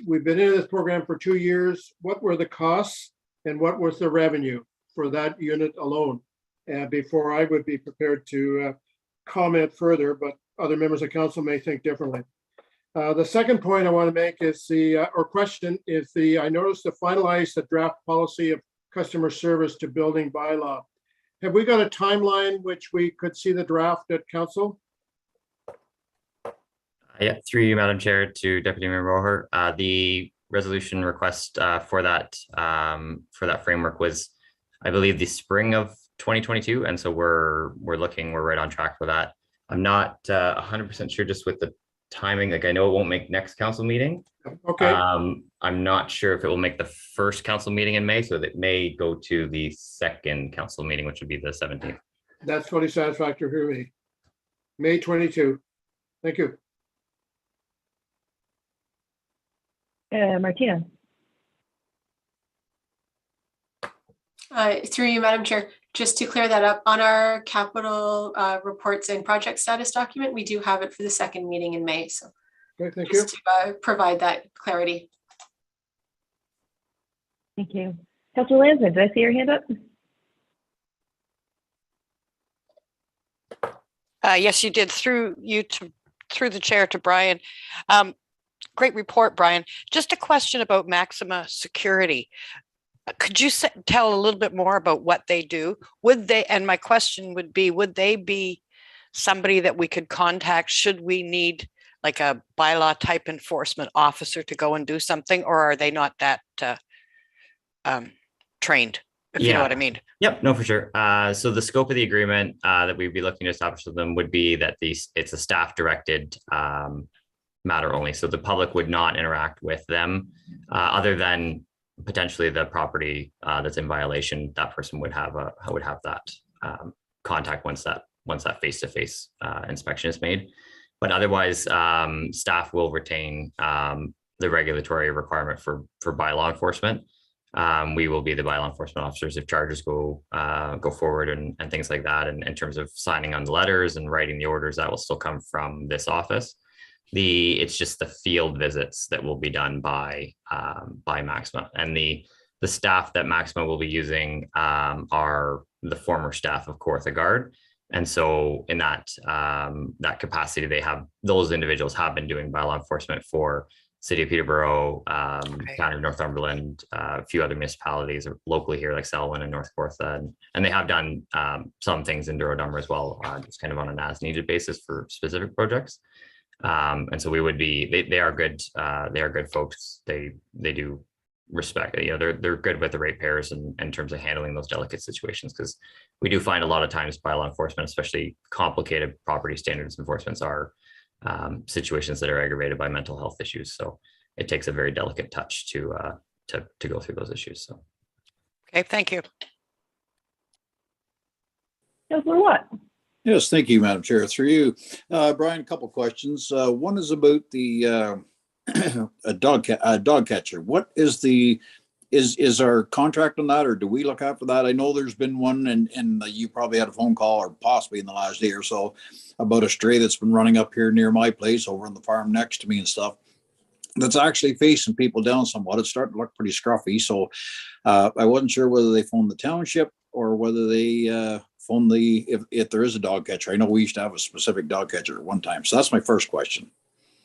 Speaker 3: we've been in this program for 2 years. What were the costs and what was the revenue for that unit alone? Before I would be prepared to comment further, but other members of council may think differently. The second point I want to make is I noticed to finalize the draft policy of customer service to building bylaw. Have we got a timeline which we could see the draft at council?
Speaker 9: Yeah, through you, Madam Chair, to Deputy Mayor Moher. The resolution request for that framework was, I believe, the spring of 2022, and so we're right on track for that. I'm not 100% sure just with the timing. Like, I know it won't make next council meeting.
Speaker 3: Okay.
Speaker 9: I'm not sure if it will make the first council meeting in May, so that may go to the second council meeting, which would be the 17th.
Speaker 3: That's fully satisfactory for me. May 22. Thank you.
Speaker 2: Martina.
Speaker 1: Through you, Madam Chair, just to clear that up, on our capital reports and project status document, we do have it for the second meeting in May. So
Speaker 3: Okay, thank you.
Speaker 1: just to provide that clarity.
Speaker 2: Thank you. Councilor Landsman, did I see your hand up?
Speaker 6: Yes, you did. Through the chair to Brian. Great report, Brian. Just a question about Maximus Security. Could you tell a little bit more about what they do? And my question would be, would they be somebody that we could contact should we need like a bylaw type enforcement officer to go and do something, or are they not that trained, if you know what I mean?
Speaker 9: Yep, no, for sure. So the scope of the agreement that we'd be looking to establish with them would be that it's a staff directed matter only. So the public would not interact with them other than potentially the property that's in violation. That person would have that contact once that face-to-face inspection is made. But otherwise, staff will retain the regulatory requirement for bylaw enforcement. We will be the bylaw enforcement officers if charges go forward and things like that. And in terms of signing on the letters and writing the orders, that will still come from this office. It's just the field visits that will be done by Maxima, and the staff that Maxima will be using are the former staff of Kawartha Guard. And so in that capacity, those individuals have been doing bylaw enforcement for City of Peterborough, County of Northumberland, a few other municipalities locally here like Selwyn and North Kawartha, and they have done some things in Douro-Dummer as well, just kind of on an as-needed basis for specific projects. And so we would be, they are good folks. They do respect, they're good with the ratepayers in terms of handling those delicate situations, because we do find a lot of times bylaw enforcement, especially complicated property standards enforcements, are situations that are aggravated by mental health issues. So it takes a very delicate touch to go through those issues. So.
Speaker 6: Okay, thank you.
Speaker 2: Councilor Watt.
Speaker 7: Yes, thank you, Madam Chair. Through you, Brian, a couple of questions. One is about the dog catcher. What is the is our contract on that, or do we look after that? I know there's been one, and you probably had a phone call, or possibly in the last day or so, about a stray that's been running up here near my place over on the farm next to me and stuff. That's actually facing people down somewhat. It's starting to look pretty scruffy. So I wasn't sure whether they phoned the township or whether they phoned if there is a dog catcher. I know we used to have a specific dog catcher at one time. So that's my first question.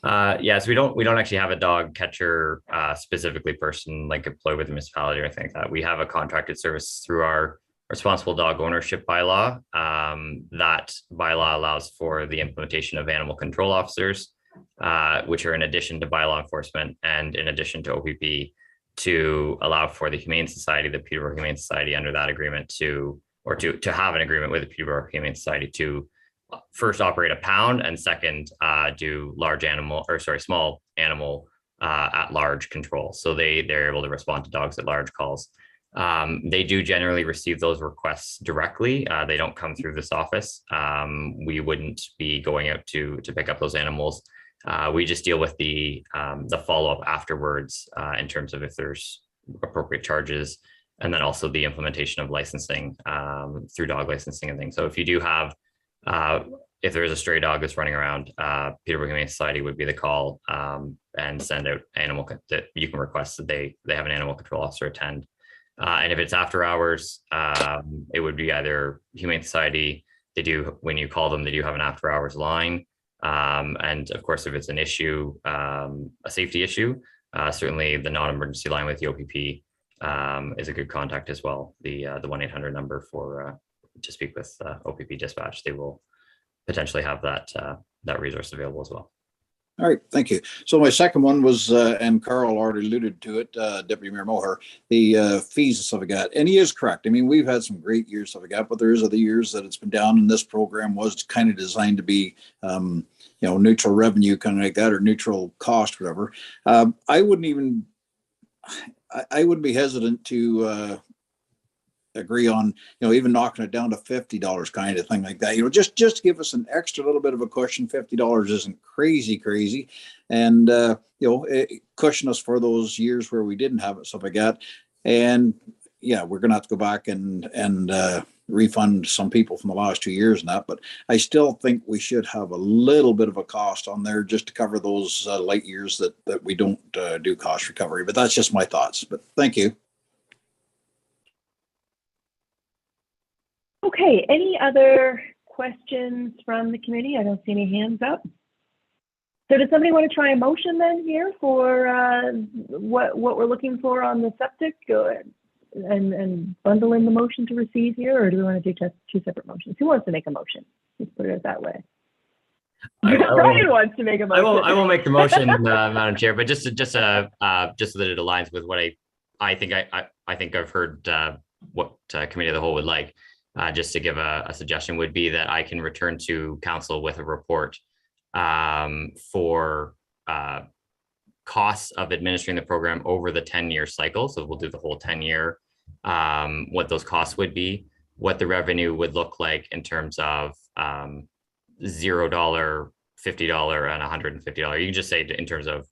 Speaker 9: Yes, we don't actually have a dog catcher specifically person like employed with the municipality or anything like that. We have a contracted service through our responsible dog ownership bylaw. That bylaw allows for the implementation of animal control officers, which are in addition to bylaw enforcement and in addition to OPP, to allow for the Humane Society, the Peterborough Humane Society, under that agreement to have an agreement with the Peterborough Humane Society to first operate a pound, and second do small animal at large control. So they're able to respond to dogs at large calls. They do generally receive those requests directly. They don't come through this office. We wouldn't be going out to pick up those animals. We just deal with the follow-up afterwards in terms of if there's appropriate charges, and then also the implementation of licensing through dog licensing and things. So if you do have if there is a stray dog that's running around, Peterborough Humane Society would be the call, and send out that you can request that they have an animal control officer attend. And if it's after hours, it would be either Humane Society. They do, when you call them, they do have an after hours line. And of course, if it's an issue, a safety issue, certainly the non-emergency line with the OPP is a good contact as well. The 1-800 number for to speak with OPP dispatch. They will potentially have that resource available as well.
Speaker 7: All right, thank you. So my second one was, and Carl already alluded to it, Deputy Mayor Moher, the fees and stuff like that. And he is correct. I mean, we've had some great years stuff like that, but there is other years that it's been down, and this program was kind of designed to be, neutral revenue, kind of like that, or neutral cost, whatever. I wouldn't be hesitant to agree on, even knocking it down to $50 kind of thing like that, just to give us an extra little bit of a cushion. $50 isn't crazy. And, cushion us for those years where we didn't have it, stuff like that. And yeah, we're going to have to go back and refund some people from the last 2 years and that, but I still think we should have a little bit of a cost on there just to cover those light years that we don't do cost recovery. But that's just my thoughts. But thank you.
Speaker 2: Okay, any other questions from the committee? I don't see any hands up. So does somebody want to try a motion then here for what we're looking for on the septic, and bundle in the motion to receive here, or do we want to do two separate motions? Who wants to make a motion? Let's put it that way. Brian wants to make a motion.
Speaker 9: I will make the motion, Madam Chair, but just so that it aligns with what I think I've heard what Committee of the Whole would like. Just to give a suggestion would be that I can return to council with a report for costs of administering the program over the 10-year cycle. So we'll do the whole 10-year, what those costs would be, what the revenue would look like in terms of $0, $50, and $150. You can just say in terms of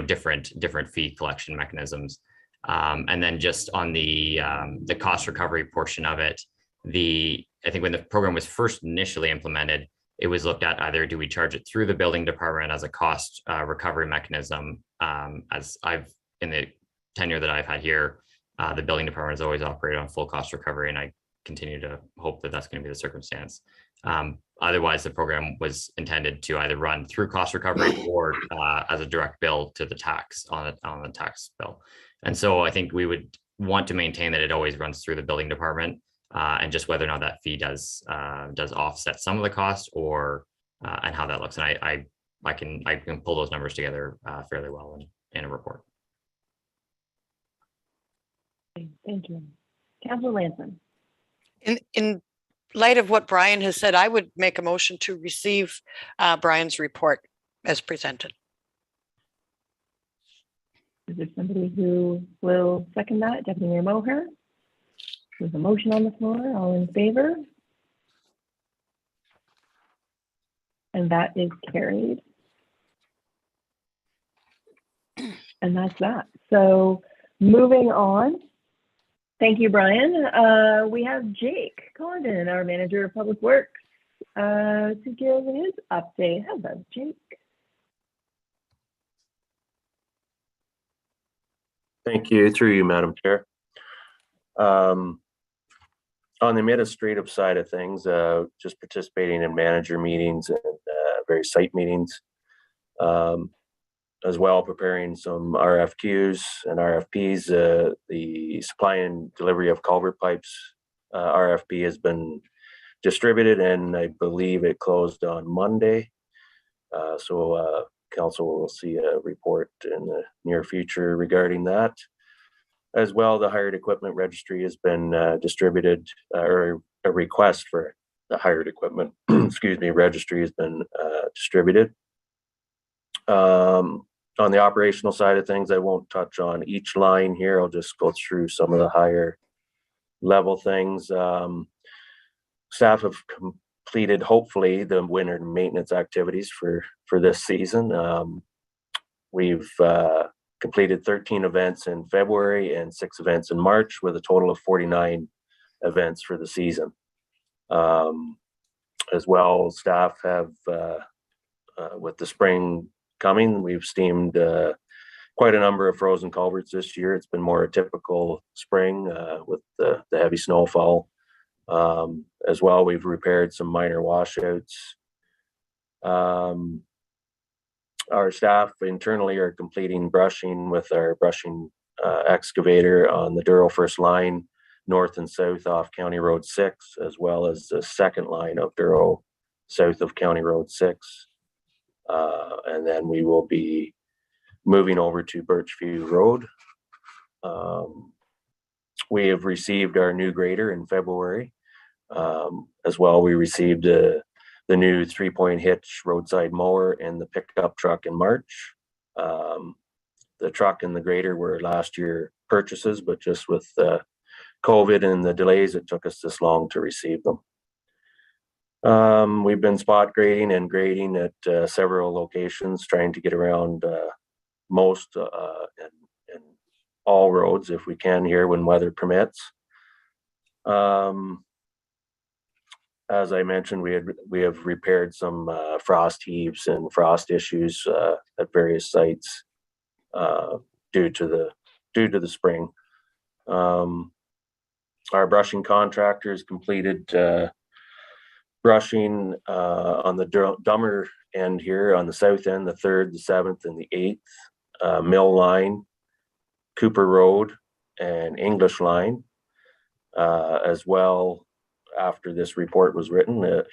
Speaker 9: different fee collection mechanisms. And then just on the cost recovery portion of it, I think when the program was first initially implemented, it was looked at either do we charge it through the building department as a cost recovery mechanism. As in the tenure that I've had here, the building department has always operated on full cost recovery, and I continue to hope that that's going to be the circumstance. Otherwise, the program was intended to either run through cost recovery or as a direct bill to the tax on the tax bill. And so I think we would want to maintain that it always runs through the building department, and just whether or not that fee does offset some of the cost, or and how that looks. And I can pull those numbers together fairly well in a report.
Speaker 2: Thank you. Councilor Lanson.
Speaker 6: In light of what Brian has said, I would make a motion to receive Brian's report as presented.
Speaker 2: Is there somebody who will second that? Deputy Mayor Moher? There's a motion on the floor. All in favor? And that is carried. And that's that. So Moving on. Thank you, Brian. We have Jake Condon, our Manager of Public Works, to give his update. Hello, Jake.
Speaker 10: Thank you, through you, Madam Chair. On the administrative side of things, just participating in manager meetings and various site meetings, as well preparing some RFQs and RFPs. The supply and delivery of culvert pipes RFP has been distributed, and I believe it closed on Monday. So council will see a report in the near future regarding that. As well, the hired equipment registry has been distributed, or a request for the hired equipment, excuse me, registry has been distributed. On the operational side of things, I won't touch on each line here. I'll just go through some of the higher level things. Staff have completed, hopefully, the winter maintenance activities for this season. We've completed 13 events in February and 6 events in March, with a total of 49 events for the season. As well, staff have, with the spring coming, we've steamed quite a number of frozen culverts this year. It's been more a typical spring with the heavy snowfall. As well, we've repaired some minor washouts. Our staff internally are completing brushing with our brushing excavator on the Douro first line, north and south off County Road 6, as well as the second line of Douro south of County Road 6. And then we will be moving over to Birchview Road. We have received our new grader in February. As well, we received the new 3-point hitch roadside mower and the pickup truck in March. The truck and the grader were last year purchases, but just with COVID and the delays, it took us this long to receive them. We've been spot grading and grading at several locations, trying to get around most and all roads if we can here when weather permits. As I mentioned, we have repaired some frost heaves and frost issues at various sites due to the spring. Our brushing contractors completed brushing on the Douro-Dummer end here on the south end, the 3rd, the 7th, and the 8th, Mill Line, Cooper Road, and English Line. As well, after this report was written, I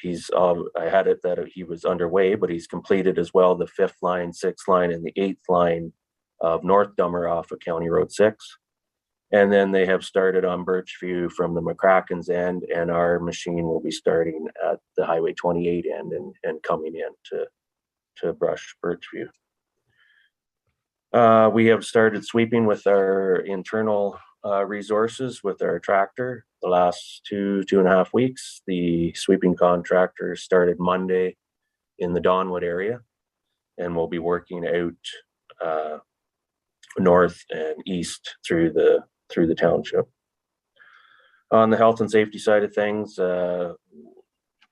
Speaker 10: had it that he was underway, but he's completed as well the 5th line, 6th line, and the 8th line of North Dummer off of County Road 6. And then they have started on Birchview from the McCracken's end, and our machine will be starting at the Highway 28 end and coming in to brush Birchview. We have started sweeping with our internal resources with our tractor the last 2.5 weeks. The sweeping contractor started Monday in the Donwood area, and we'll be working out north and east through the township. On the health and safety side of things,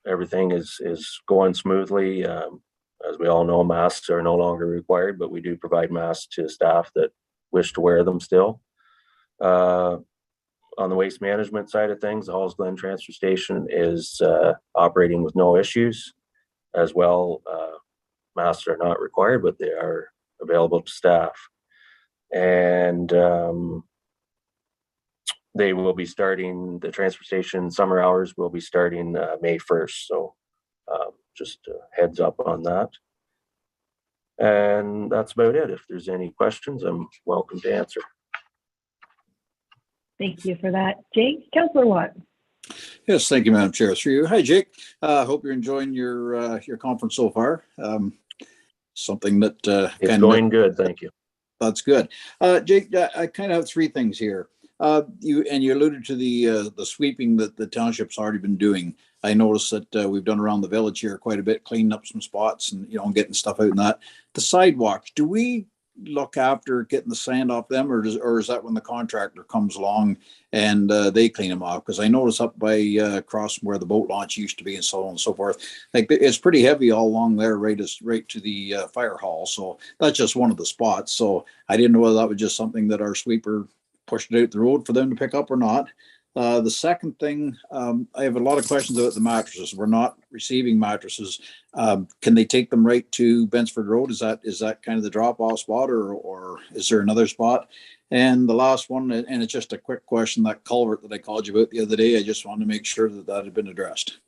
Speaker 10: everything is going smoothly. As we all know, masks are no longer required, but we do provide masks to staff that wish to wear them still. On the waste management side of things, the Halls Glen Transfer Station is operating with no issues. As well, masks are not required, but they are available to staff. And they will be starting, the transfer station summer hours will be starting May 1st. So just a heads up on that. And that's about it. If there's any questions, I'm welcome to answer.
Speaker 2: Thank you for that, Jake. Councillor Watt.
Speaker 7: Yes, thank you, Madam Chair. Through you. Hi, Jake. Hope you're enjoying your conference so far. Something that
Speaker 10: it's going good. Thank you.
Speaker 7: That's good. Jake, I kind of have 3 things here. You alluded to the sweeping that the township's already been doing. I noticed that we've done around the village here quite a bit, cleaning up some spots and getting stuff out and that. The sidewalks, do we look after getting the sand off them, or is that when the contractor comes along and they clean them off? Because I noticed up by across from where the boat launch used to be and so on and so forth, like it's pretty heavy all along there, right to the fire hall. So that's just one of the spots. So I didn't know whether that was just something that our sweeper pushed it out the road for them to pick up or not. The second thing, I have a lot of questions about the mattresses. We're not receiving mattresses. Can they take them right to Bensford Road? Is that kind of the drop-off spot, or is there another spot? And the last one, and it's just a quick question, that culvert that I called you about the other day, I just wanted to make sure that had been addressed.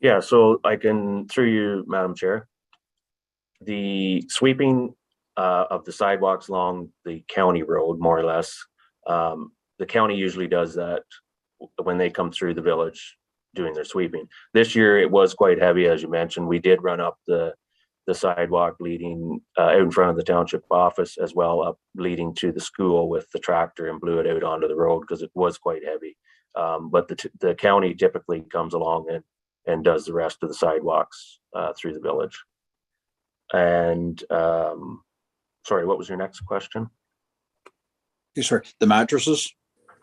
Speaker 10: Yeah, so I can, through you, Madam Chair, the sweeping of the sidewalks along the county road, more or less, the county usually does that when they come through the village doing their sweeping. This year it was quite heavy, as you mentioned. We did run up the sidewalk leading out in front of the township office, as well up leading to the school with the tractor, and blew it out onto the road because it was quite heavy. But the county typically comes along and does the rest of the sidewalks through the village. And sorry, what was your next question?
Speaker 7: Sorry, the mattresses?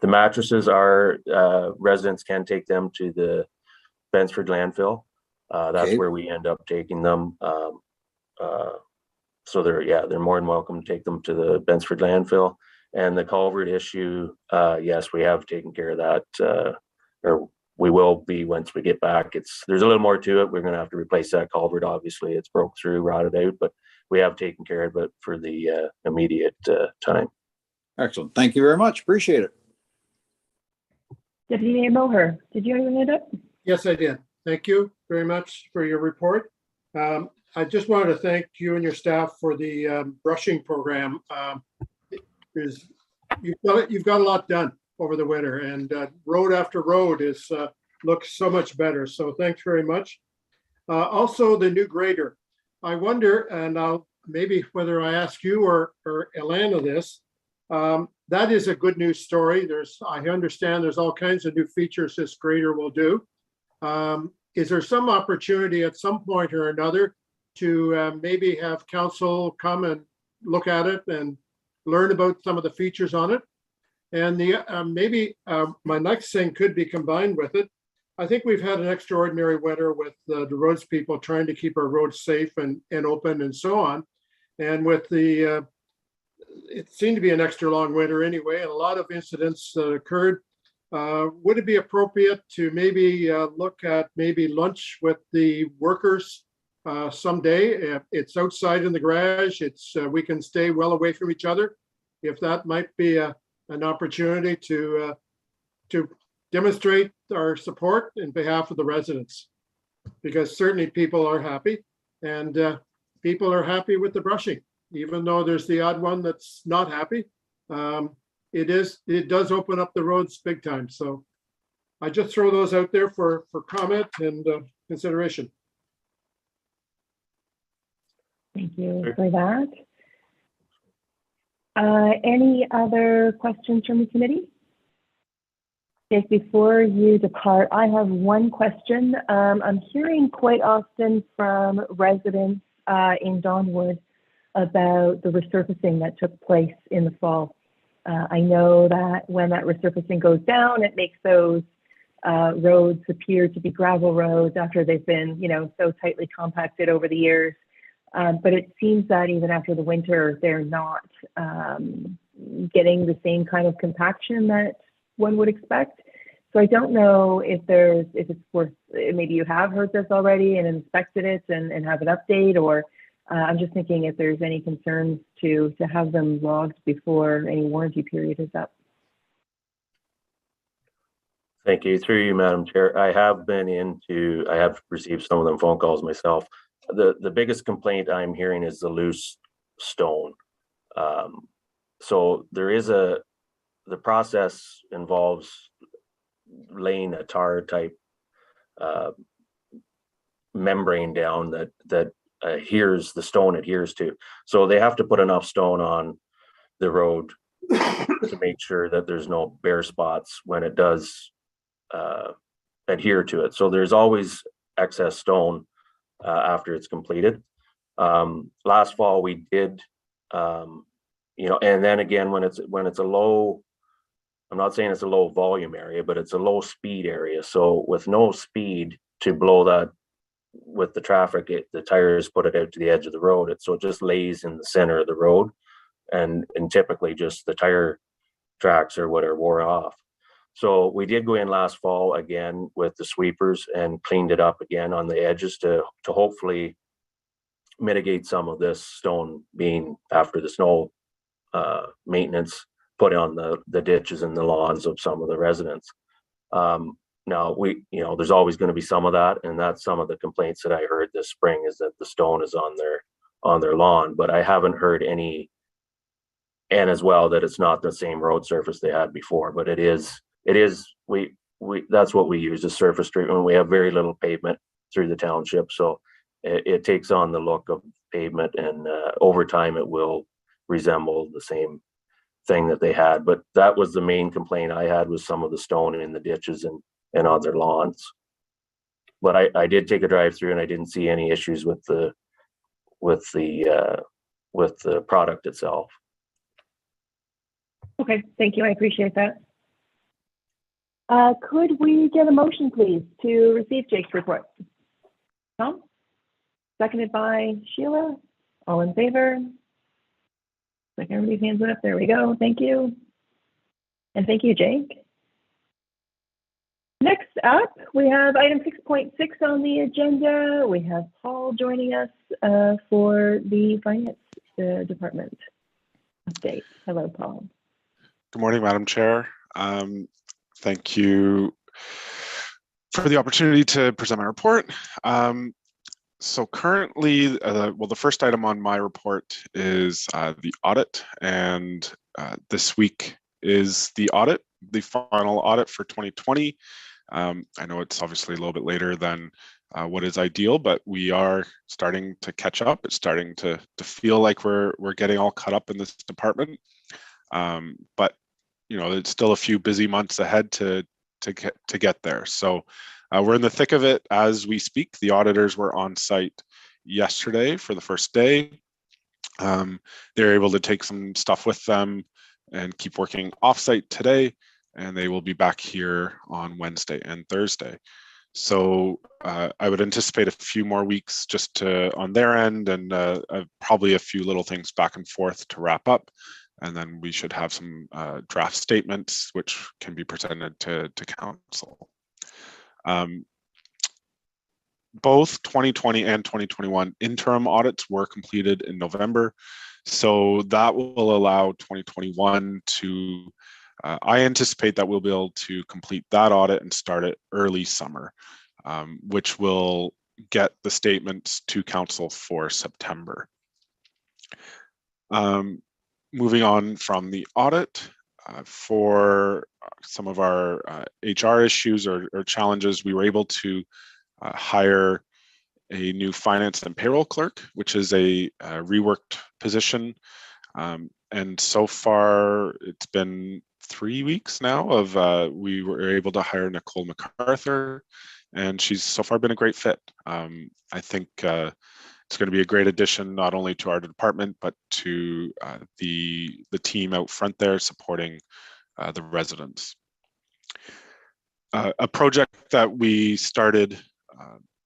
Speaker 10: The mattresses are, residents can take them to the Bensford landfill. That's
Speaker 7: Okay.
Speaker 10: where we end up taking them. So they're more than welcome to take them to the Bensford landfill. And the culvert issue, yes, we have taken care of that, or we will be once we get back. There's a little more to it. We're going to have to replace that culvert. Obviously, it's broke through, rotted out, but we have taken care of it for the immediate time.
Speaker 7: Excellent. Thank you very much. Appreciate it.
Speaker 2: Deputy Mayor Moher, did you have your hand up?
Speaker 3: Yes, I did. Thank you very much for your report. I just wanted to thank you and your staff for the brushing program. You've got a lot done over the winter, and road after road looks so much better. So thanks very much. Also, the new grader. I wonder, and I'll maybe whether I ask you or Alana this, that is a good news story. I understand there's all kinds of new features this grader will do. Is there some opportunity at some point or another to maybe have council come and look at it and learn about some of the features on it? And maybe my next thing could be combined with it. I think we've had an extraordinary winter with the roads people trying to keep our roads safe and open and so on. And with it seemed to be an extra long winter anyway, and a lot of incidents occurred. Would it be appropriate to maybe look at maybe lunch with the workers someday? It's outside in the garage. We can stay well away from each other. If that might be an opportunity to demonstrate our support in behalf of the residents, because certainly people are happy, and people are happy with the brushing, even though there's the odd one that's not happy. It does open up the roads big time. So I just throw those out there for comment and consideration.
Speaker 2: Thank you for that. Any other questions from the committee? Yes, before you depart, I have one question. I'm hearing quite often from residents in Donwood about the resurfacing that took place in the fall. I know that when that resurfacing goes down, it makes those roads appear to be gravel roads after they've been, so tightly compacted over the years. But it seems that even after the winter, they're not getting the same kind of compaction that one would expect. So I don't know if it's worth, maybe you have heard this already and inspected it and have an update, or I'm just thinking if there's any concerns to have them logged before any warranty period is up.
Speaker 10: Thank you. Through you, Madam Chair. I have received some of them phone calls myself. The biggest complaint I'm hearing is the loose stone. So there is the process involves laying a tar type membrane down that the stone adheres to. So they have to put enough stone on the road to make sure that there's no bare spots when it does adhere to it. So there's always excess stone after it's completed. Last fall we did, and then again, when it's a low, I'm not saying it's a low volume area, but it's a low speed area. So with no speed to blow that with the traffic, the tires put it out to the edge of the road. So it just lays in the center of the road, and typically just the tire tracks or what are wore off. So we did go in last fall again with the sweepers and cleaned it up again on the edges to hopefully mitigate some of this stone being, after the snow maintenance, put on the ditches and the lawns of some of the residents. Now there's always going to be some of that, and that's some of the complaints that I heard this spring, is that the stone is on their lawn, but I haven't heard any, and as well that it's not the same road surface they had before, but it is, we that's what we use as surface treatment. We have very little pavement through the township, so it takes on the look of pavement, and over time it will resemble the same thing that they had. But that was the main complaint I had, was some of the stone in the ditches and on their lawns. But I did take a drive through, and I didn't see any issues with the product itself.
Speaker 2: Okay, thank you. I appreciate that. Could we get a motion, please, to receive Jake's report? Tom? Seconded by Sheila. All in favor? Like everybody's hands up. There we go. Thank you. And thank you, Jake. Next up, we have item 6.6 on the agenda. We have Paul joining us for the Finance Department update. Hello, Paul.
Speaker 11: Good morning, Madam Chair. Thank you for the opportunity to present my report. So currently, the first item on my report is the audit, and this week is the final audit for 2020. I know it's obviously a little bit later than what is ideal, but we are starting to catch up. It's starting to feel like we're getting all caught up in this department. But it's still a few busy months ahead to get there. So we're in the thick of it as we speak. The auditors were on site yesterday for the first day. They're able to take some stuff with them and keep working offsite today, and they will be back here on Wednesday and Thursday. So I would anticipate a few more weeks just on their end, and probably a few little things back and forth to wrap up. And then we should have some draft statements which can be presented to council. Both 2020 and 2021 interim audits were completed in November. So that will allow 2021 to, I anticipate that we'll be able to complete that audit and start it early summer, which will get the statements to council for September. Moving on from the audit, for some of our HR issues or challenges, we were able to hire a new finance and payroll clerk, which is a reworked position. And so far, it's been 3 weeks now of we were able to hire Nicole MacArthur, and she's so far been a great fit. I think it's going to be a great addition, not only to our department, but to the team out front there supporting the residents. A project that we started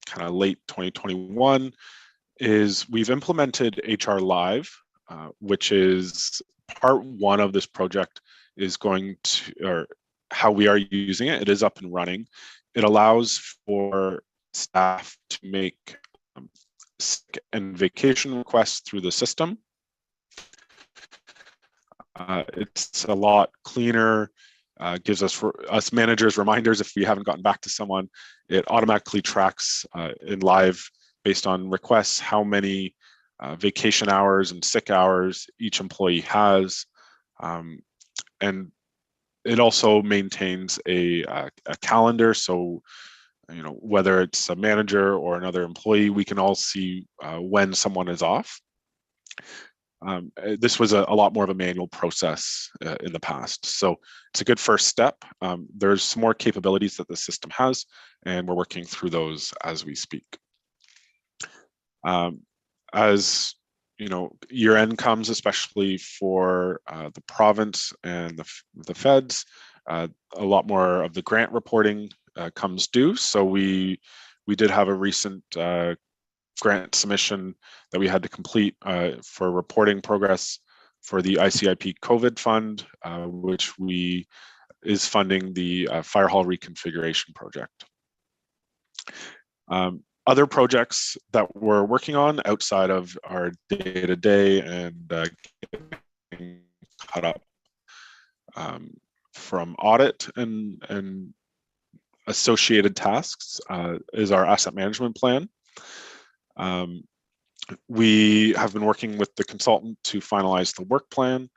Speaker 11: kind of late 2021 is we've implemented HR Live, which is part one of this project is going to, or how we are using it. It is up and running. It allows for staff to make sick and vacation requests through the system. It's a lot cleaner, gives us managers reminders if we haven't gotten back to someone. It automatically tracks in live based on requests how many vacation hours and sick hours each employee has. And it also maintains a calendar, so whether it's a manager or another employee, we can all see when someone is off. This was a lot more of a manual process in the past. So it's a good first step. There's some more capabilities that the system has, and we're working through those as we speak. as you know, year end comes, especially for the province and the feds, a lot more of the grant reporting comes due. So we did have a recent grant submission that we had to complete for reporting progress for the ICIP COVID fund, which is funding the fire hall reconfiguration project. Other projects that we're working on outside of our day-to-day and getting caught up from audit and associated tasks is our asset management plan. We have been working with the consultant to finalize the work plan,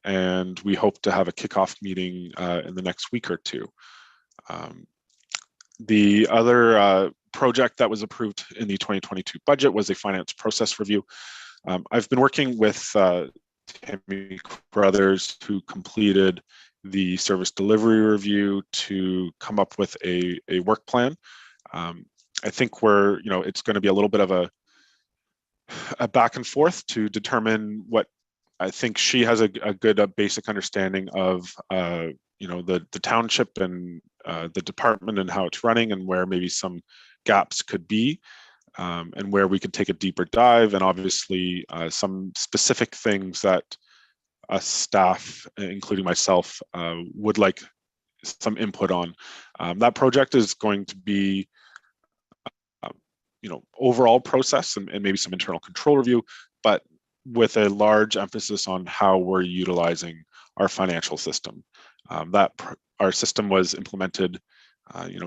Speaker 11: and we hope to have a kickoff meeting in the next week or two. The other project that was approved in the 2022 budget was a finance process review. I've been working with Tammy Brothers, who completed the service delivery review, to come up with a work plan. I think it's going to be a little bit of a back and forth to determine what I think she has a good basic understanding of the township and the department and how it's running, and where maybe some gaps could be, and where we could take a deeper dive, and obviously some specific things that us staff, including myself, would like some input on. That project is going to be overall process and maybe some internal control review, but with a large emphasis on how we're utilizing our financial system. Our system was implemented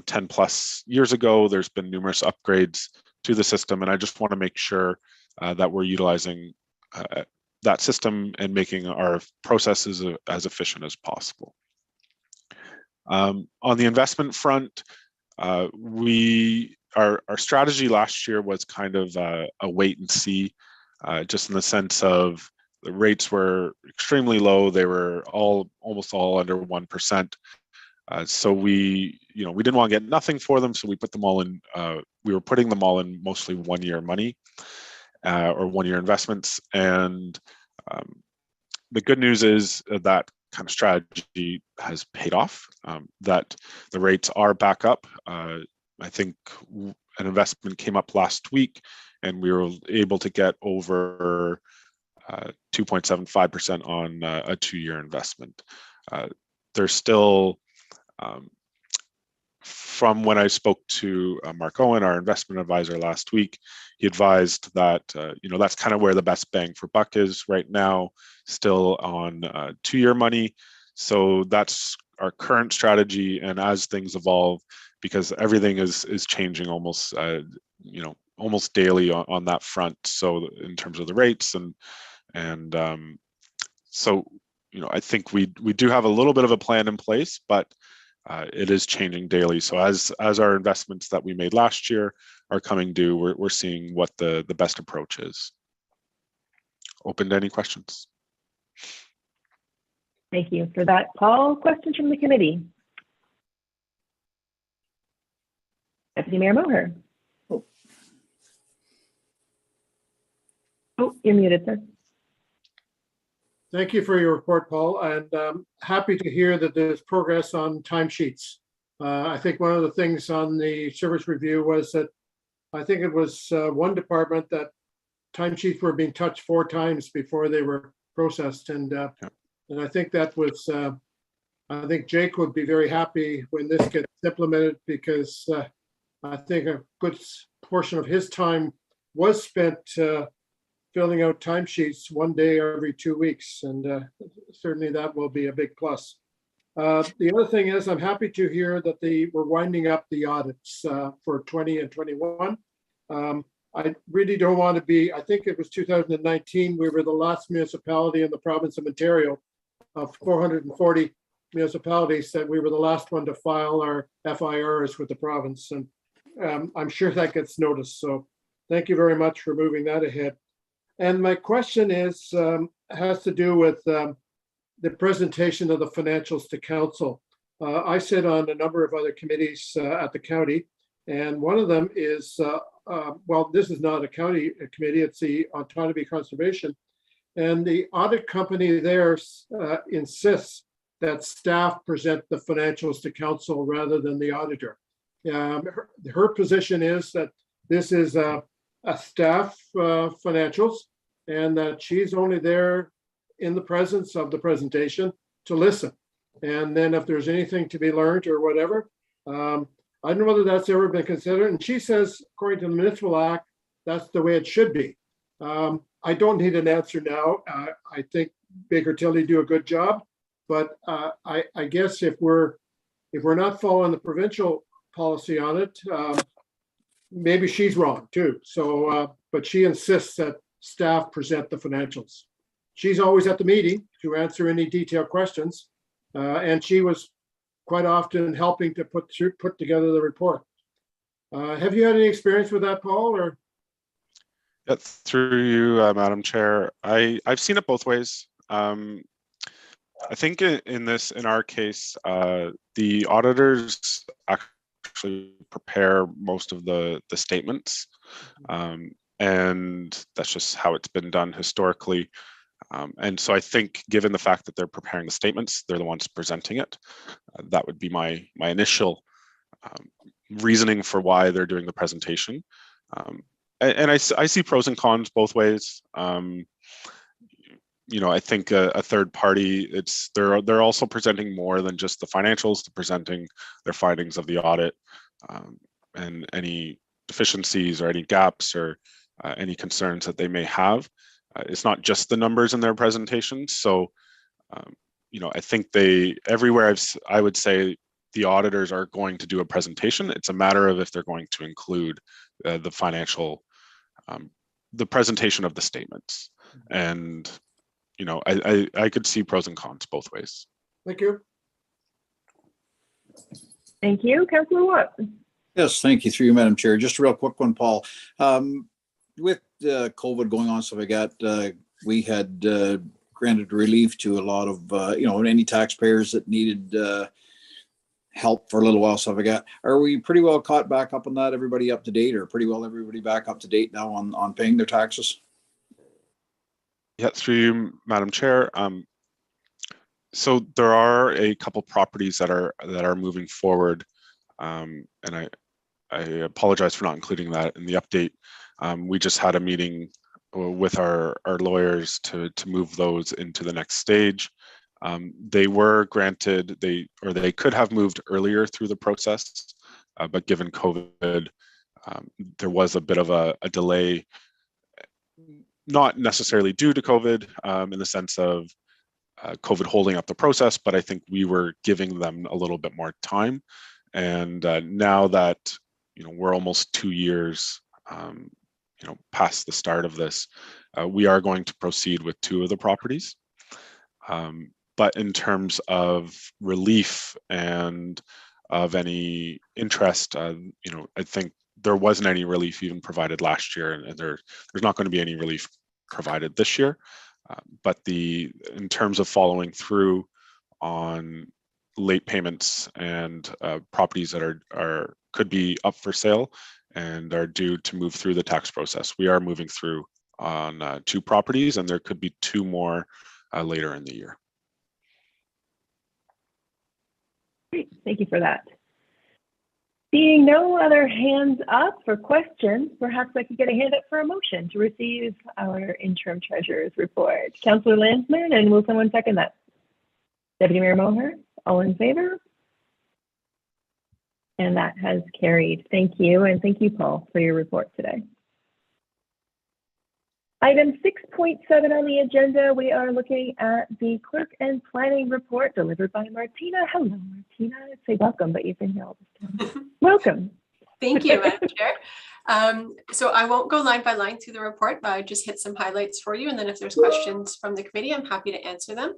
Speaker 11: 10 plus years ago. There's been numerous upgrades to the system, and I just want to make sure that we're utilizing that system and making our processes as efficient as possible. On the investment front, our strategy last year was kind of a wait and see, just in the sense of the rates were extremely low. They were almost all under 1%. So we didn't want to get nothing for them, so we put them all in. We were putting them all in mostly 1 year money or 1 year investments. And the good news is that kind of strategy has paid off. That the rates are back up. I think an investment came up last week, and we were able to get over 2.75% on a 2 year investment. There's still, from when I spoke to Mark Owen, our investment advisor last week, he advised that that's kind of where the best bang for buck is right now, still on 2 year money. So that's our current strategy, and as things evolve, because everything is changing almost almost daily on that front. So in terms of the rates and so I think we do have a little bit of a plan in place, but it is changing daily. So as our investments that we made last year are coming due, we're seeing what the best approach is. Open to any questions.
Speaker 2: Thank you for that, Paul. Questions from the committee? Deputy Mayor Moher. Oh, you're muted, sir.
Speaker 3: Thank you for your report, Paul, and happy to hear that there's progress on timesheets. I think one of the things on the service review was that I think it was one department that timesheets were being touched 4 times before they were processed, and I think that was. I think Jake would be very happy when this gets implemented, because I think a good portion of his time was spent filling out timesheets 1 day every 2 weeks, and certainly that will be a big plus. The other thing is, I'm happy to hear that we're winding up the audits for 20 and 21. I really don't want to be, I think it was 2019, we were the last municipality in the province of Ontario of 440 municipalities that we were the last one to file our FIRs with the province. And I'm sure that gets noticed. So thank you very much for moving that ahead. And my question is, has to do with the presentation of the financials to council. I sit on a number of other committees at the county, and one of them is well, this is not a county committee, it's the Autonomy Conservation. And the audit company there insists that staff present the financials to council rather than the auditor. Her position is that this is a staff financials, and that she's only there in the presence of the presentation to listen. And then if there's anything to be learned or whatever, I don't know whether that's ever been considered. And she says, according to the Municipal Act, that's the way it should be. I don't need an answer now. I think Baker Tilly do a good job, but I guess if we're not following the provincial policy on it, maybe she's wrong too. So, but she insists that staff present the financials. She's always at the meeting to answer any detailed questions, and she was quite often helping to put together the report. Have you had any experience with that, Paul? Or
Speaker 11: through you, Madam Chair, I've seen it both ways. I think in our case, the auditors actually prepare most of the statements, and that's just how it's been done historically. And so I think, given the fact that they're preparing the statements, they're the ones presenting it. That would be my initial reasoning for why they're doing the presentation. And I see pros and cons both ways. You know, I think a third party, they're also presenting more than just the financials, to presenting their findings of the audit, and any deficiencies or any gaps or any concerns that they may have. It's not just the numbers in their presentations. So, you know, I think everywhere I would say the auditors are going to do a presentation. It's a matter of if they're going to include the financial, the presentation of the statements. And, you know, I could see pros and cons both ways.
Speaker 3: Thank you.
Speaker 2: Thank you. Councillor Watt.
Speaker 7: Yes, thank you, through you, Madam Chair. Just a real quick one, Paul. With COVID going on, stuff like that, we had granted relief to a lot of, you know, any taxpayers that needed help for a little while, stuff like that. Are we pretty well caught back up on that? Everybody up to date, or pretty well everybody back up to date now on paying their taxes?
Speaker 11: Yeah, through you, Madam Chair. So there are a couple properties that are moving forward, and I apologize for not including that in the update. We just had a meeting with our lawyers to move those into the next stage. They were granted, they could have moved earlier through the process, but given COVID, there was a bit of a delay, not necessarily due to COVID, in the sense of COVID holding up the process, but I think we were giving them a little bit more time. And now that, you know, we're almost 2 years, you know, past the start of this, we are going to proceed with 2 of the properties. But in terms of relief and of any interest, you know, I think there wasn't any relief even provided last year, and there's not going to be any relief provided this year. But in terms of following through on late payments and properties that could be up for sale and are due to move through the tax process, we are moving through on 2 properties, and there could be 2 more later in the year.
Speaker 2: Great, thank you for that. Seeing no other hands up for questions, perhaps I could get a hand up for a motion to receive our interim treasurer's report. Councillor Landsman, and will someone second that? Deputy Mayor Moher, all in favor? And that has carried. Thank you, and thank you, Paul, for your report today. Item 6.7 on the agenda, we are looking at the clerk and planning report delivered by Martina. Hello, Martina. I'd say welcome, but you've been here all this time. Welcome.
Speaker 1: Thank you, Madam Chair. So I won't go line by line through the report, but I just hit some highlights for you. And then if there's questions from the committee, I'm happy to answer them.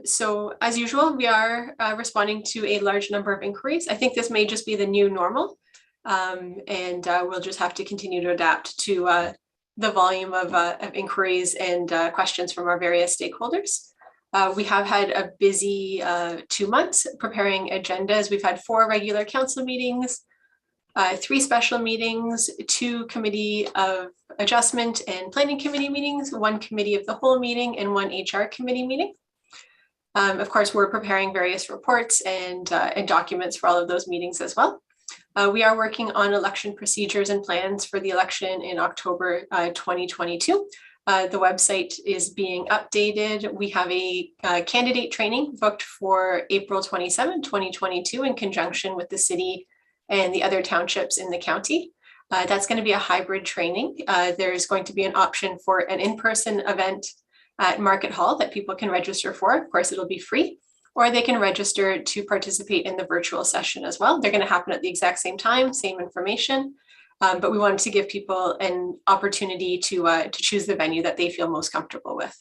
Speaker 1: So as usual, we are responding to a large number of inquiries. I think this may just be the new normal, and we'll just have to continue to adapt to the volume of inquiries and questions from our various stakeholders. We have had a busy 2 months preparing agendas. We've had 4 regular council meetings, 3 special meetings, 2 committee of adjustment and planning committee meetings, 1 committee of the whole meeting, and 1 HR committee meeting. Of course, we're preparing various reports and documents for all of those meetings as well. We are working on election procedures and plans for the election in October 2022. The website is being updated. We have a candidate training booked for April 27, 2022 in conjunction with the city and the other townships in the county. That's going to be a hybrid training. There's going to be an option for an in-person event at Market Hall that people can register for. Of course, it'll be free, or they can register to participate in the virtual session as well. They're going to happen at the exact same time, same information, but we wanted to give people an opportunity to choose the venue that they feel most comfortable with.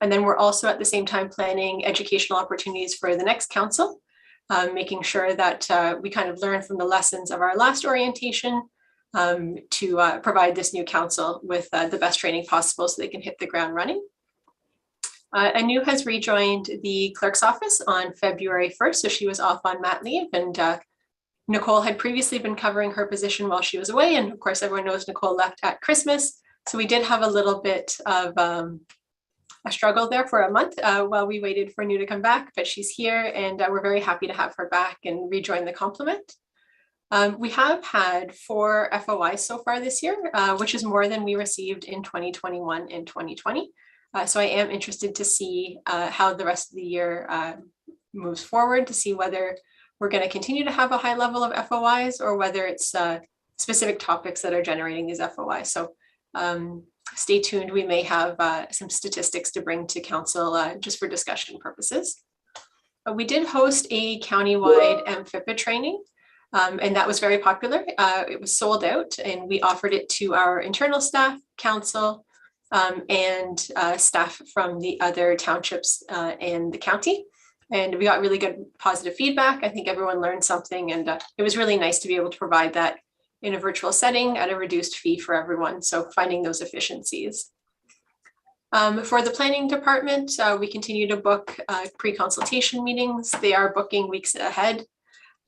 Speaker 1: And then we're also at the same time planning educational opportunities for the next council, making sure that we kind of learn from the lessons of our last orientation to provide this new council with the best training possible so they can hit the ground running. Anu has rejoined the clerk's office on February 1st, so she was off on mat leave, and Nicole had previously been covering her position while she was away, and of course everyone knows Nicole left at Christmas, so we did have a little bit of a struggle there for a month while we waited for Anu to come back, but she's here, and we're very happy to have her back and rejoin the complement. We have had 4 FOIs so far this year, which is more than we received in 2021 and 2020. So I am interested to see how the rest of the year moves forward, to see whether we're going to continue to have a high level of FOIs or whether it's specific topics that are generating these FOIs. So stay tuned. We may have some statistics to bring to council just for discussion purposes. But we did host a countywide MFIPA training, and that was very popular. It was sold out, and we offered it to our internal staff, council, and staff from the other townships in the county. And we got really good positive feedback. I think everyone learned something, and it was really nice to be able to provide that in a virtual setting at a reduced fee for everyone. So finding those efficiencies. For the planning department, we continue to book pre-consultation meetings. They are booking weeks ahead.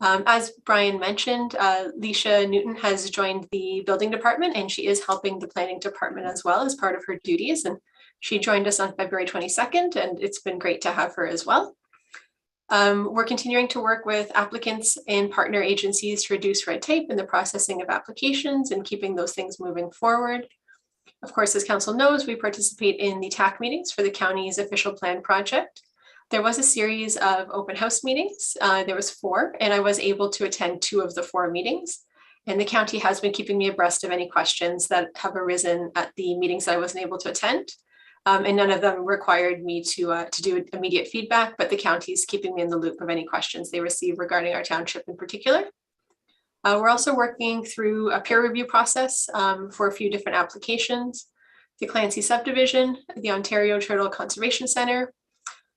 Speaker 1: As Brian mentioned, Leisha Newton has joined the building department, and she is helping the planning department as well as part of her duties. And she joined us on February 22nd, and it's been great to have her as well. We're continuing to work with applicants and partner agencies to reduce red tape in the processing of applications and keeping those things moving forward. Of course, as council knows, we participate in the TAC meetings for the county's official plan project. There was a series of open house meetings. There was 4, and I was able to attend 2 of the 4 meetings. And the county has been keeping me abreast of any questions that have arisen at the meetings that I wasn't able to attend. And none of them required me to do immediate feedback, but the county is keeping me in the loop of any questions they receive regarding our township in particular. We're also working through a peer review process for a few different applications: the Clancy subdivision, the Ontario Turtle Conservation Centre,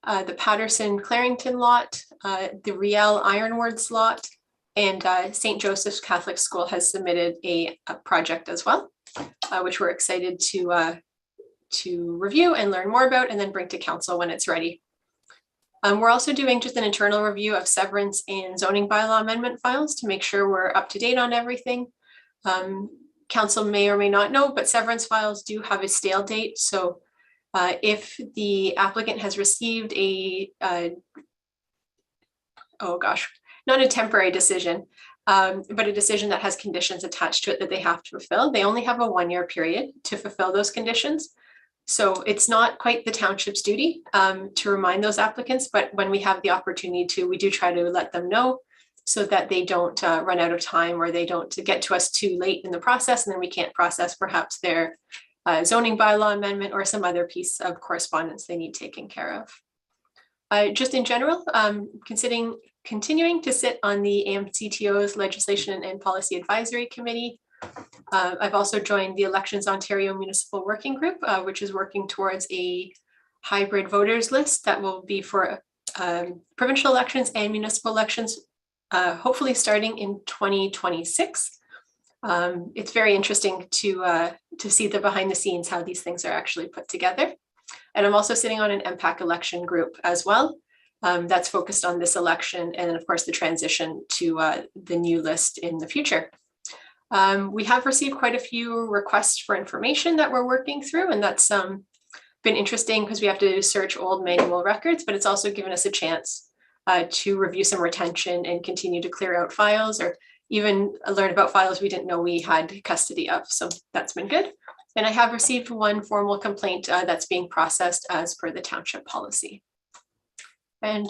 Speaker 1: the Patterson Clarington lot, the Riel Ironwords lot, and St. Joseph's Catholic School has submitted a project as well, which we're excited to review and learn more about and then bring to council when it's ready. We're also doing just an internal review of severance and zoning bylaw amendment files to make sure we're up to date on everything. Council may or may not know, but severance files do have a stale date. So if the applicant has received not a temporary decision, but a decision that has conditions attached to it that they have to fulfill, they only have a 1-year period to fulfill those conditions. So it's not quite the township's duty to remind those applicants, but when we have the opportunity to, we do try to let them know so that they don't run out of time or they don't get to us too late in the process, and then we can't process perhaps their zoning bylaw amendment or some other piece of correspondence they need taken care of. Just in general, continuing to sit on the AMCTO's Legislation and Policy Advisory Committee. I've also joined the Elections Ontario Municipal Working Group, which is working towards a hybrid voters list that will be for provincial elections and municipal elections, hopefully starting in 2026. It's very interesting to see the behind the scenes, how these things are actually put together. And I'm also sitting on an MPAC election group as well. That's focused on this election and then of course the transition to the new list in the future. We have received quite a few requests for information that we're working through, and that's been interesting because we have to search old manual records, but it's also given us a chance to review some retention and continue to clear out files, or even learn about files we didn't know we had custody of. So that's been good. And I have received one formal complaint that's being processed as per the township policy. And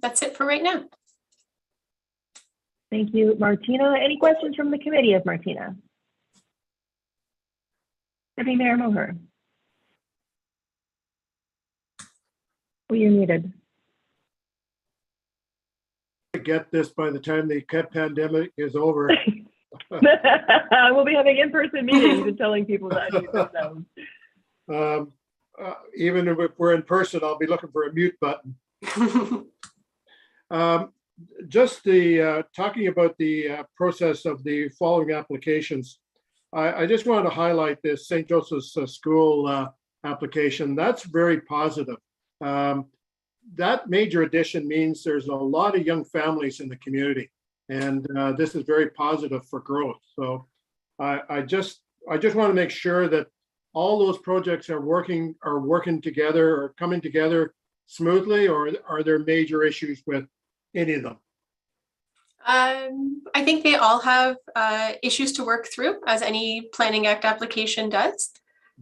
Speaker 1: that's it for right now.
Speaker 2: Thank you, Martina. Any questions from the committee of Martina? Deputy Mayor Moher. Oh, you're muted.
Speaker 3: Get this by the time the pandemic is over.
Speaker 2: We'll be having in-person meetings and telling people that.
Speaker 3: Even if we're in person, I'll be looking for a mute button. Just talking about the process of the following applications, I just wanted to highlight this St. Joseph's School application. That's very positive. That major addition means there's a lot of young families in the community, and this is very positive for growth. So I just want to make sure that all those projects are working together or coming together smoothly, or are there major issues with any of them?
Speaker 1: I think they all have issues to work through, as any Planning Act application does.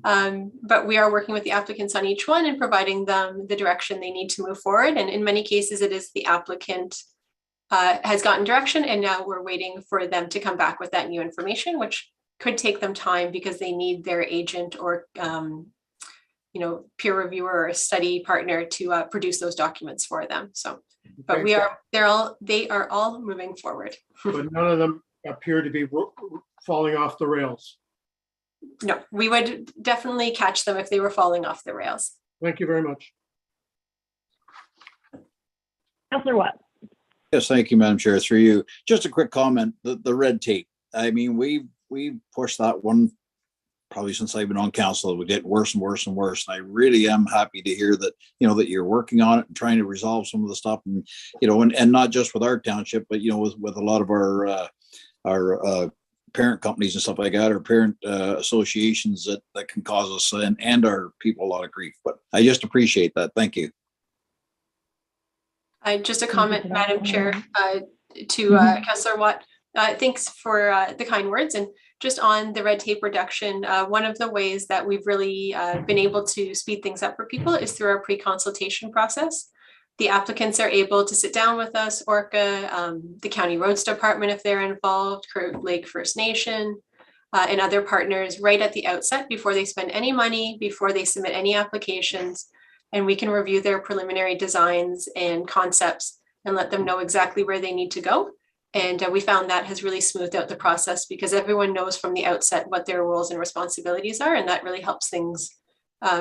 Speaker 1: But we are working with the applicants on each one and providing them the direction they need to move forward. And in many cases, it is the applicant has gotten direction, and now we're waiting for them to come back with that new information, which could take them time because they need their agent or peer reviewer or a study partner to produce those documents for them. So, but they are all moving forward.
Speaker 3: But none of them appear to be falling off the rails.
Speaker 1: No, we would definitely catch them if they were falling off the rails.
Speaker 3: Thank you very much.
Speaker 2: Councillor Watt.
Speaker 7: Yes, thank you, Madam Chair. Through you, just a quick comment. The red tape. I mean, we pushed that one probably since I've been on council. We get worse and worse and worse. And I really am happy to hear that that you're working on it and trying to resolve some of the stuff, and and not just with our township, but with a lot of our parent companies and stuff like that, or parent associations that can cause us and our people a lot of grief. But I just appreciate that. Thank you.
Speaker 1: Just a comment, Madam Chair, to Councillor Watt. Thanks for the kind words. And just on the red tape reduction, one of the ways that we've really been able to speed things up for people is through our pre-consultation process. The applicants are able to sit down with us, ORCA, the County Roads Department if they're involved, Crook Lake First Nation, and other partners right at the outset before they spend any money, before they submit any applications. And we can review their preliminary designs and concepts and let them know exactly where they need to go. And we found that has really smoothed out the process because everyone knows from the outset what their roles and responsibilities are, and that really helps things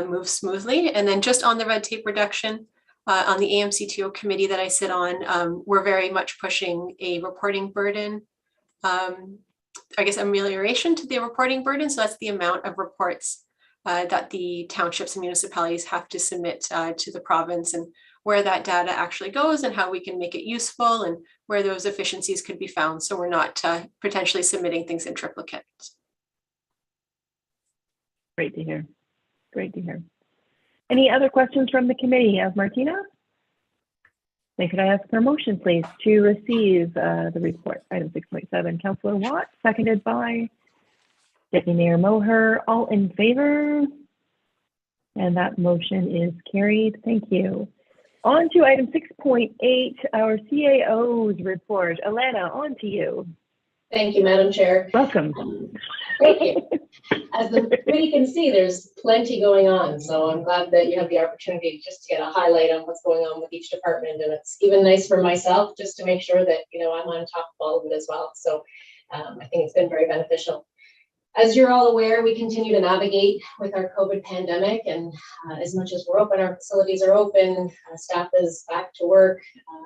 Speaker 1: move smoothly. And then just on the red tape reduction, on the AMCTO committee that I sit on, we're very much pushing a reporting burden, amelioration to the reporting burden. So that's the amount of reports that the townships and municipalities have to submit to the province, and where that data actually goes and how we can make it useful and where those efficiencies could be found. So we're not potentially submitting things in triplicate.
Speaker 2: Great to hear. Great to hear. Any other questions from the committee of Martina? Then could I ask for a motion, please, to receive the report, item 6.7. Councillor Watt, seconded by Deputy Mayor Moher. All in favor? And that motion is carried. Thank you. On to item 6.8, our CAO's report. Alana, on to you.
Speaker 5: Thank you, Madam Chair.
Speaker 2: Welcome.
Speaker 5: Thank you. As the committee can see, there's plenty going on. So I'm glad that you have the opportunity just to get a highlight on what's going on with each department. And it's even nice for myself just to make sure that, I'm on top of all of it as well. So I think it's been very beneficial. As you're all aware, we continue to navigate with our COVID pandemic, and as much as we're open, our facilities are open, staff is back to work.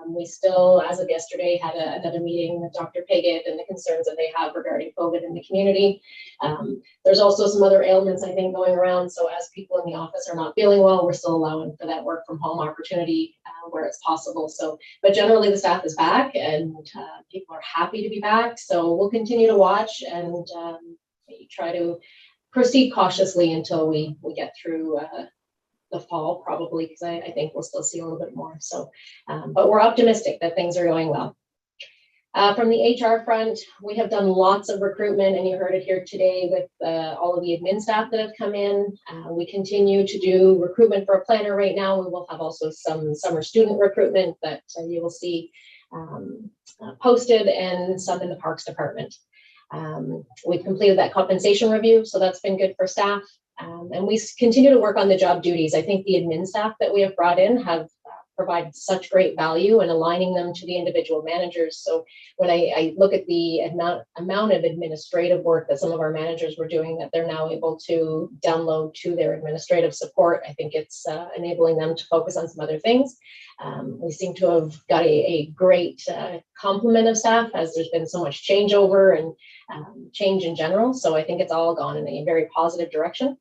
Speaker 5: We still, as of yesterday, had another meeting with Dr. Piggott and the concerns that they have regarding COVID in the community. There's also some other ailments, I think, going around. So as people in the office are not feeling well, we're still allowing for that work from home opportunity where it's possible. So, but generally the staff is back, and people are happy to be back. So we'll continue to watch and try to proceed cautiously until we get through the fall, probably, because I think we'll still see a little bit more. So, but we're optimistic that things are going well. From the HR front, we have done lots of recruitment, and you heard it here today with all of the admin staff that have come in. We continue to do recruitment for a planner right now. We will have also some summer student recruitment that you will see posted, and some in the Parks Department. We've completed that compensation review, so that's been good for staff. And we continue to work on the job duties. I think the admin staff that we have brought in have provided such great value in aligning them to the individual managers. So when I look at the amount of administrative work that some of our managers were doing that they're now able to download to their administrative support, I think it's enabling them to focus on some other things. We seem to have got a great complement of staff, as there's been so much changeover and change in general. So I think it's all gone in a very positive direction.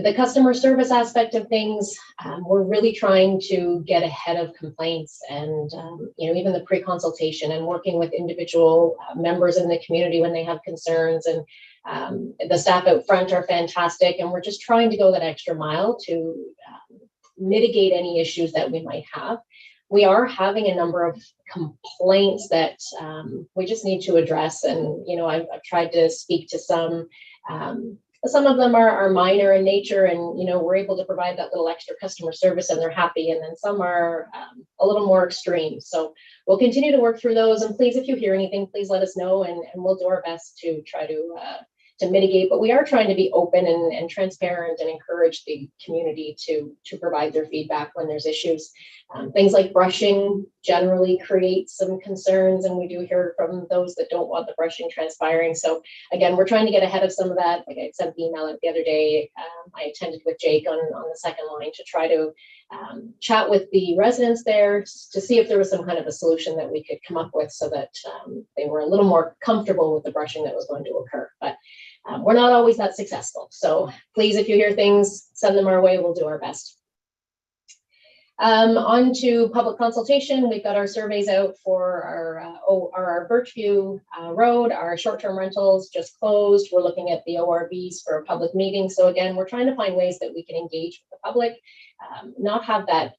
Speaker 5: The customer service aspect of things, we're really trying to get ahead of complaints and, even the pre-consultation and working with individual members in the community when they have concerns. And the staff out front are fantastic. And we're just trying to go that extra mile to mitigate any issues that we might have. We are having a number of complaints that we just need to address. And, I've tried to speak to some. Some of them are minor in nature, and we're able to provide that little extra customer service and they're happy. And then some are a little more extreme. So we'll continue to work through those. And please, if you hear anything, please let us know, and we'll do our best to try to mitigate. But we are trying to be open and transparent and encourage the community to provide their feedback when there's issues. Things like brushing generally create some concerns, and we do hear from those that don't want the brushing transpiring. So again, we're trying to get ahead of some of that. Like I sent the email out the other day. I attended with Jake on the second line to try to chat with the residents there to see if there was some kind of a solution that we could come up with so that they were a little more comfortable with the brushing that was going to occur. But we're not always that successful. So please, if you hear things, send them our way. We'll do our best. On to public consultation. We've got our surveys out for our Birchview Road. Our short-term rentals just closed. We're looking at the ORVs for a public meeting. So again, we're trying to find ways that we can engage with the public, not have that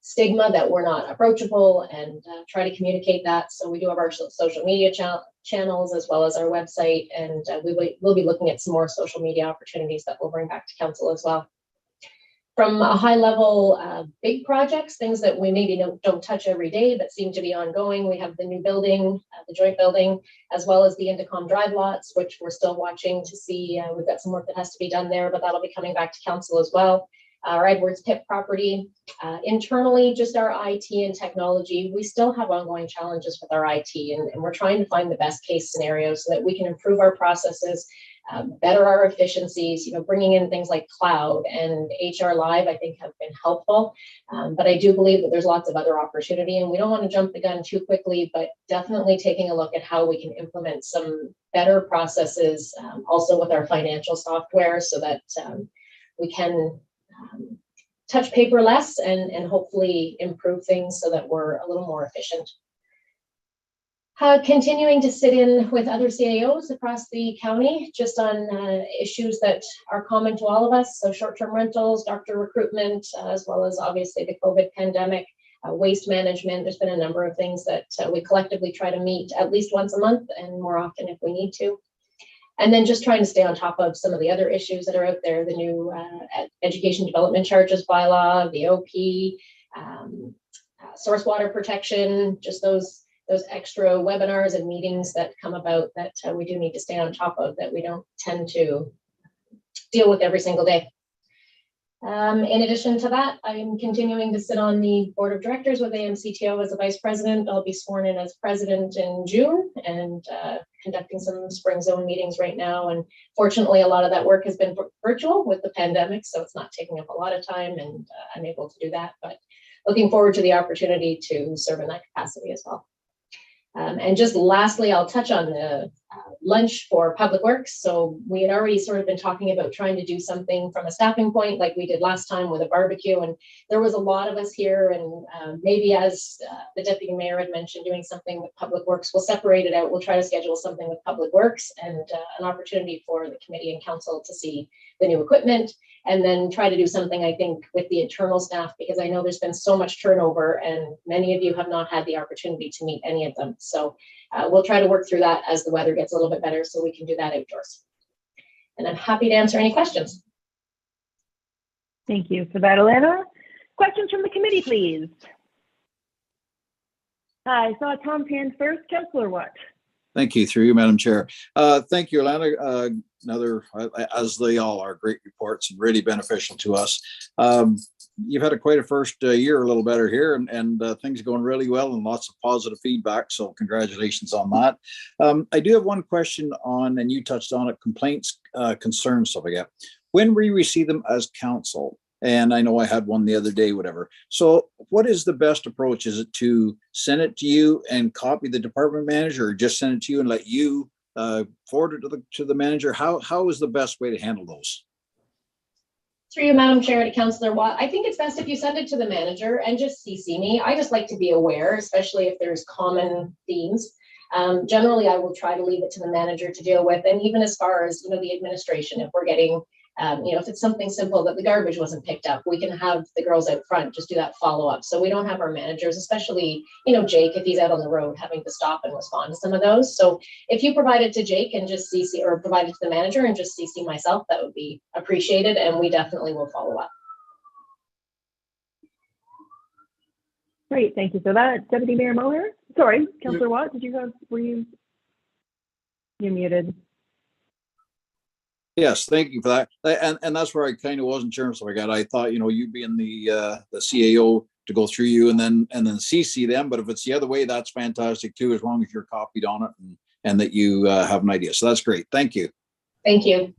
Speaker 5: stigma that we're not approachable, and try to communicate that. So we do have our social media channels as well as our website, and we'll be looking at some more social media opportunities that we'll bring back to council as well. From a high level, big projects, things that we maybe don't touch every day but seem to be ongoing. We have the new building, the joint building, as well as the Indicom drive lots, which we're still watching to see. We've got some work that has to be done there, but that'll be coming back to council as well. Our Edwards Pit property, internally, just our IT and technology, we still have ongoing challenges with our IT, and we're trying to find the best case scenario so that we can improve our processes, better our efficiencies. Bringing in things like cloud and HR Live, I think, have been helpful. But I do believe that there's lots of other opportunity, and we don't want to jump the gun too quickly, but definitely taking a look at how we can implement some better processes, also with our financial software, so that we can touch paper less and hopefully improve things so that we're a little more efficient. Continuing to sit in with other CAOs across the county, just on issues that are common to all of us. So short-term rentals, doctor recruitment, as well as obviously the COVID pandemic, waste management. There's been a number of things that we collectively try to meet at least once a month, and more often if we need to. And then just trying to stay on top of some of the other issues that are out there, the new education development charges bylaw, the OP, source water protection, just those extra webinars and meetings that come about that we do need to stay on top of, that we don't tend to deal with every single day. In addition to that, I'm continuing to sit on the board of directors with AMCTO as a vice president. I'll be sworn in as president in June, and conducting some spring zone meetings right now. And fortunately, a lot of that work has been virtual with the pandemic, so it's not taking up a lot of time, and I'm able to do that. But looking forward to the opportunity to serve in that capacity as well. And just lastly, I'll touch on the lunch for Public Works. So we had already sort of been talking about trying to do something from a staffing point like we did last time with a barbecue. And there was a lot of us here, and maybe as the Deputy Mayor had mentioned, doing something with Public Works. We'll separate it out. We'll try to schedule something with Public Works and an opportunity for the committee and council to see the new equipment, and then try to do something, I think, with the internal staff, because I know there's been so much turnover and many of you have not had the opportunity to meet any of them. So we'll try to work through that as the weather gets a little bit better so we can do that outdoors. And I'm happy to answer any questions.
Speaker 2: Thank you for that, Alana. Questions from the committee, please. I saw Tom's hand first. Councillor Watt.
Speaker 7: Thank you, through you, Madam Chair. Thank you, Alana. Another, as they all are, great reports and really beneficial to us. You've had quite a first year, a little better here, and things are going really well and lots of positive feedback. So congratulations on that. I do have one question on, and you touched on it, complaints, concerns, stuff like that. When we receive them as council, and I know I had one the other day, whatever. So what is the best approach? Is it to send it to you and copy the department manager, or just send it to you and let you forward it to the manager? How is the best way to handle those?
Speaker 5: Through you, Madam Chair, to Councillor Watt, I think it's best if you send it to the manager and just CC me. I just like to be aware, especially if there's common themes. Generally, I will try to leave it to the manager to deal with, and even as far as, you know, the administration, if we're getting if it's something simple that the garbage wasn't picked up, we can have the girls out front just do that follow-up. So we don't have our managers, especially, you know, Jake, if he's out on the road, having to stop and respond to some of those. So if you provide it to Jake and just CC, or provide it to the manager and just CC myself, that would be appreciated, and we definitely will follow up.
Speaker 2: Great, thank you for that. Deputy Mayor Moher. Sorry, Councillor Watt, were you muted?
Speaker 7: Yes, thank you for that. And that's where I kind of wasn't sure. So I thought, you know, you being the CAO to go through you and then CC them. But if it's the other way, that's fantastic too, as long as you're copied on it and that you have an idea. So that's great. Thank you.
Speaker 5: Thank you.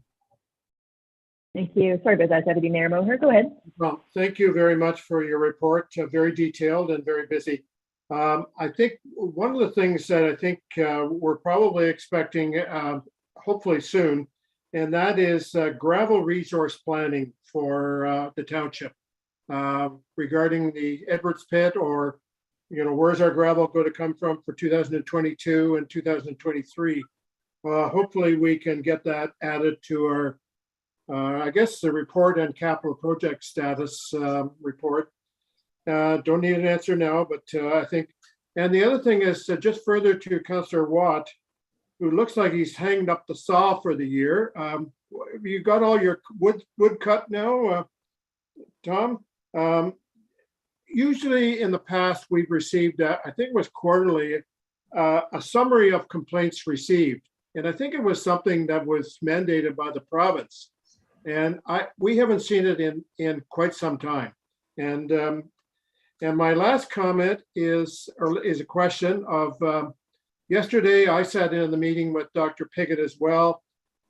Speaker 2: Thank you. Sorry about that, Deputy Mayor Moher. Go ahead.
Speaker 3: Well, thank you very much for your report. Very detailed and very busy. I think one of the things that I think we're probably expecting, hopefully soon, and that is gravel resource planning for the township regarding the Edwards pit, or, you know, where's our gravel going to come from for 2022 and 2023. Hopefully we can get that added to our, I guess, the report and capital project status report. Don't need an answer now, but I think, and the other thing is just further to Councillor Watt, who looks like he's hanged up the saw for the year. You got all your wood cut now, Tom? Usually in the past, we've received, I think it was quarterly, a summary of complaints received. And I think it was something that was mandated by the province. And we haven't seen it in quite some time. And my last comment is a question of, yesterday, I sat in the meeting with Dr. Piggott as well,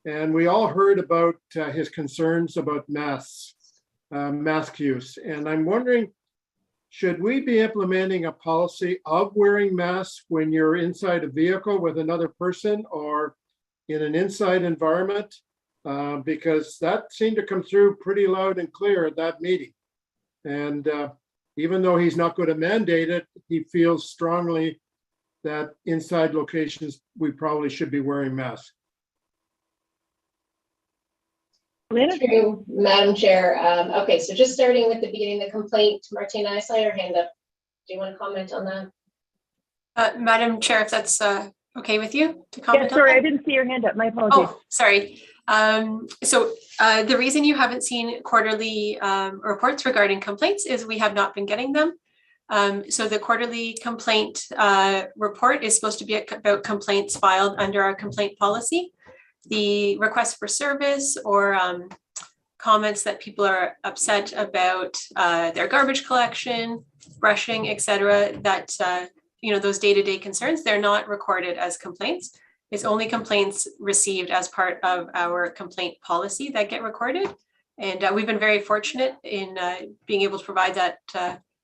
Speaker 3: and we all heard about his concerns about masks, mask use. And I'm wondering, should we be implementing a policy of wearing masks when you're inside a vehicle with another person or in an inside environment? Because that seemed to come through pretty loud and clear at that meeting. And even though he's not going to mandate it, he feels strongly that inside locations, we probably should be wearing masks.
Speaker 5: True, Madam Chair. Okay, so just starting with the beginning, the complaint, Martina, I saw your hand up. Do you want to comment on that?
Speaker 1: Madam Chair, if that's okay with you to comment.
Speaker 2: Yeah, sorry, I didn't see your hand up. My apologies.
Speaker 1: Oh, sorry. So the reason you haven't seen quarterly reports regarding complaints is we have not been getting them. So the quarterly complaint report is supposed to be about complaints filed under our complaint policy. The request for service or comments that people are upset about their garbage collection, brushing, etc., that, you know, those day-to-day concerns, they're not recorded as complaints. It's only complaints received as part of our complaint policy that get recorded. And we've been very fortunate in being able to provide that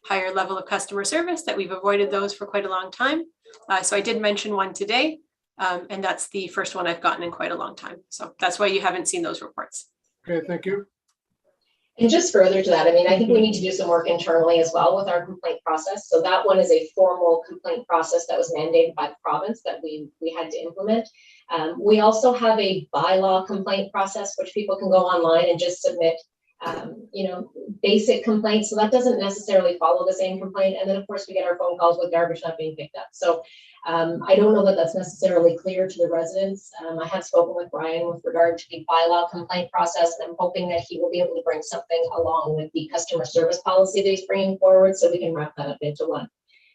Speaker 1: higher level of customer service, that we've avoided those for quite a long time. So I did mention one today, and that's the first one I've gotten in quite a long time. So that's why you haven't seen those reports.
Speaker 3: Okay, thank you.
Speaker 5: And just further to that, I mean, I think we need to do some work internally as well with our complaint process. So that one is a formal complaint process that was mandated by the province that we had to implement. We also have a bylaw complaint process, which people can go online and just submit, you know, basic complaints. So that doesn't necessarily follow the same complaint. And then of course we get our phone calls with garbage not being picked up. So I don't know that that's necessarily clear to the residents. I have spoken with Brian with regard to the bylaw complaint process, and I'm hoping that he will be able to bring something along with the customer service policy that he's bringing forward, so we can wrap that up into one.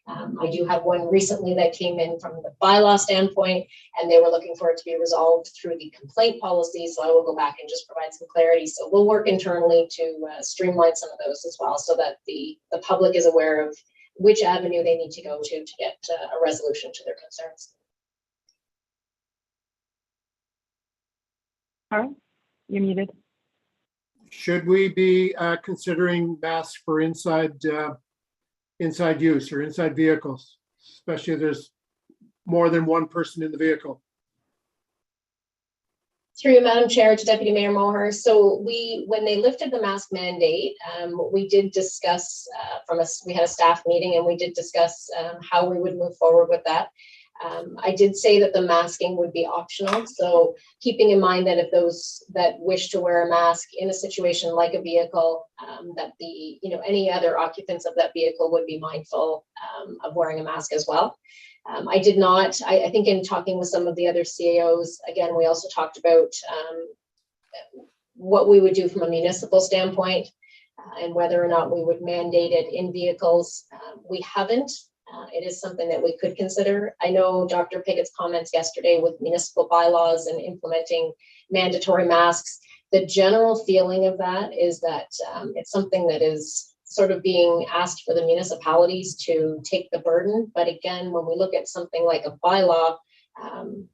Speaker 5: I do have one recently that came in from the bylaw standpoint, and they were looking for it to be resolved through the complaint policy. So I will go back and just provide some clarity. So we'll work internally to streamline some of those as well, so that the public is aware of which avenue they need to go to get a resolution to their concerns.
Speaker 2: All right, you're muted.
Speaker 3: Should we be considering masks for inside use or inside vehicles, especially if there's more than one person in the vehicle?
Speaker 5: Through you, Madam Chair, to Deputy Mayor Moher. So when they lifted the mask mandate, we did discuss we had a staff meeting, and we did discuss how we would move forward with that. I did say that the masking would be optional. So keeping in mind that if those that wish to wear a mask in a situation like a vehicle, that any other occupants of that vehicle would be mindful of wearing a mask as well. I did not, I think in talking with some of the other CAOs, again, we also talked about what we would do from a municipal standpoint and whether or not we would mandate it in vehicles. We haven't. It is something that we could consider. I know Dr. Piggott's comments yesterday with municipal bylaws and implementing mandatory masks. The general feeling of that is that it's something that is sort of being asked for the municipalities to take the burden. But again, when we look at something like a bylaw,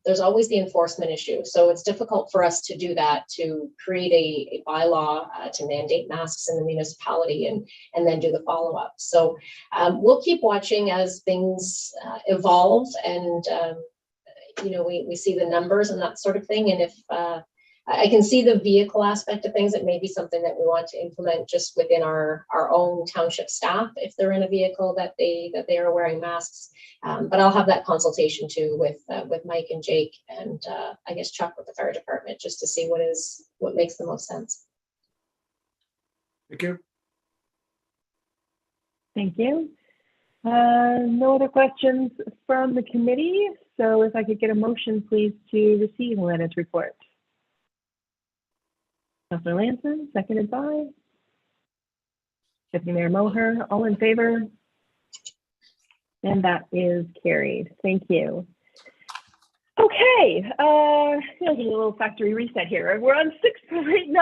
Speaker 5: there's always the enforcement issue. So it's difficult for us to do that, to create a bylaw to mandate masks in the municipality and then do the follow-up. So we'll keep watching as things evolve, and we see the numbers and that sort of thing. And if I can see the vehicle aspect of things, it may be something that we want to implement just within our own township staff if they're in a vehicle that they are wearing masks. But I'll have that consultation too with Mike and Jake, and I guess Chuck with the fire department, just to see what makes the most sense.
Speaker 3: Thank you.
Speaker 2: Thank you. No other questions from the committee. So if I could get a motion, please, to receive Helena's report. Councillor Lanson, seconded by Deputy Mayor Moher. All in favor? And that is carried. Thank you. Okay, a little factory reset here. We're on 6.9,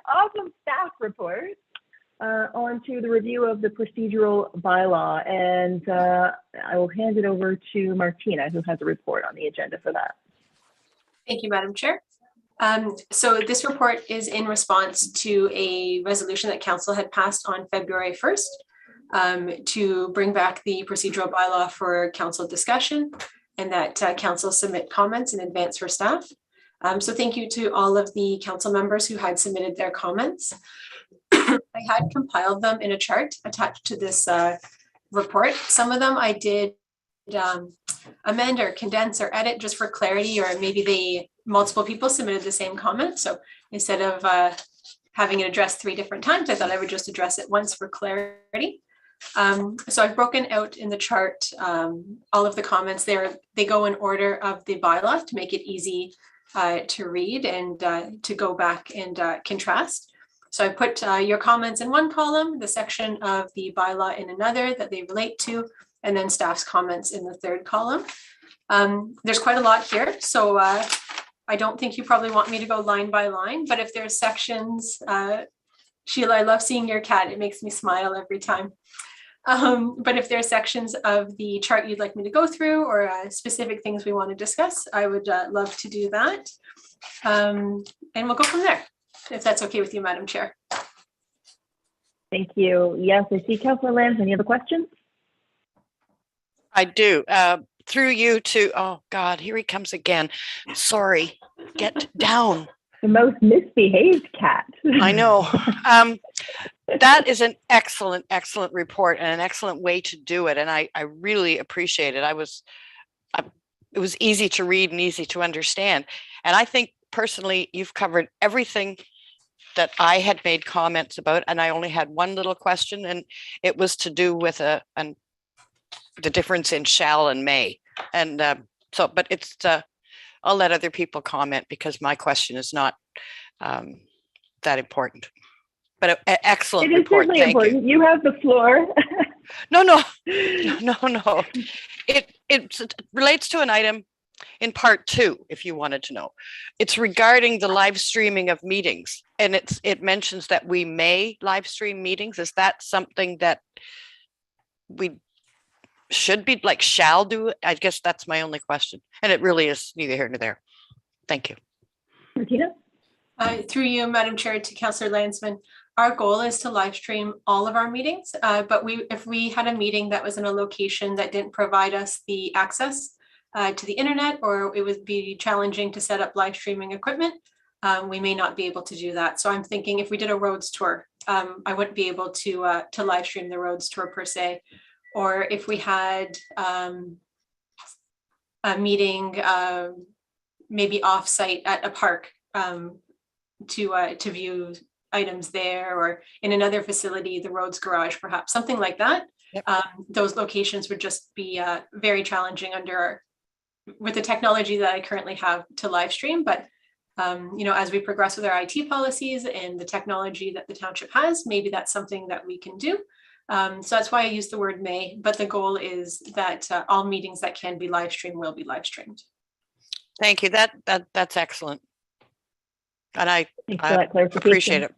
Speaker 2: awesome staff report. On to the review of the procedural bylaw, and I will hand it over to Martina, who has a report on the agenda for that.
Speaker 1: Thank you, Madam Chair. So this report is in response to a resolution that Council had passed on February 1st to bring back the procedural bylaw for Council discussion, and that Council submit comments in advance for staff. So thank you to all of the Council members who had submitted their comments. I had compiled them in a chart attached to this report. Some of them I did amend or condense or edit just for clarity, or maybe multiple people submitted the same comment. So instead of having it addressed 3 different times, I thought I would just address it once for clarity. So I've broken out in the chart all of the comments there. They go in order of the bylaw to make it easy to read and to go back and contrast. So I put your comments in one column, the section of the bylaw in another that they relate to, and then staff's comments in the third column. There's quite a lot here, so I don't think you probably want me to go line by line, but if there's sections, Sheila, I love seeing your cat. It makes me smile every time. But if there are sections of the chart you'd like me to go through or specific things we want to discuss, I would love to do that. And we'll go from there, if that's okay with you, Madam Chair.
Speaker 2: Thank you. Yes, I see Councillor Lambs. Any other questions?
Speaker 6: I do. Through you to, oh God, here he comes again. Sorry, get down.
Speaker 2: The most misbehaved cat.
Speaker 6: I know. That is an excellent, excellent report and an excellent way to do it. And I really appreciate it. It was easy to read and easy to understand. And I think personally, you've covered everything that I had made comments about. And I only had one little question, and it was to do with the difference in shall and may. And but it's, I'll let other people comment because my question is not that important. But an excellent report.
Speaker 2: It is certainly
Speaker 6: Thank
Speaker 2: important. You have the floor.
Speaker 6: No. It relates to an item in part 2, if you wanted to know. It's regarding the live streaming of meetings. And it mentions that we may live stream meetings. Is that something that we should be, like, shall do? I guess that's my only question. And it really is neither here nor there. Thank you.
Speaker 2: Martina?
Speaker 1: Through you, Madam Chair, to Councillor Landsman. Our goal is to live stream all of our meetings, but if we had a meeting that was in a location that didn't provide us the access to the internet, or it would be challenging to set up live streaming equipment, we may not be able to do that. So I'm thinking if we did a roads tour, I wouldn't be able to live stream the roads tour per se. Or if we had a meeting maybe off-site at a park to view items there, or in another facility, the roads garage, perhaps something like that.
Speaker 6: Yep.
Speaker 1: Those locations would just be very challenging with the technology that I currently have to live stream. But as we progress with our IT policies and the technology that the township has, maybe that's something that we can do. So that's why I use the word may, but the goal is that all meetings that can be live streamed will be live streamed.
Speaker 6: Thank you. That's excellent. And I
Speaker 2: clarification.
Speaker 6: Appreciate it.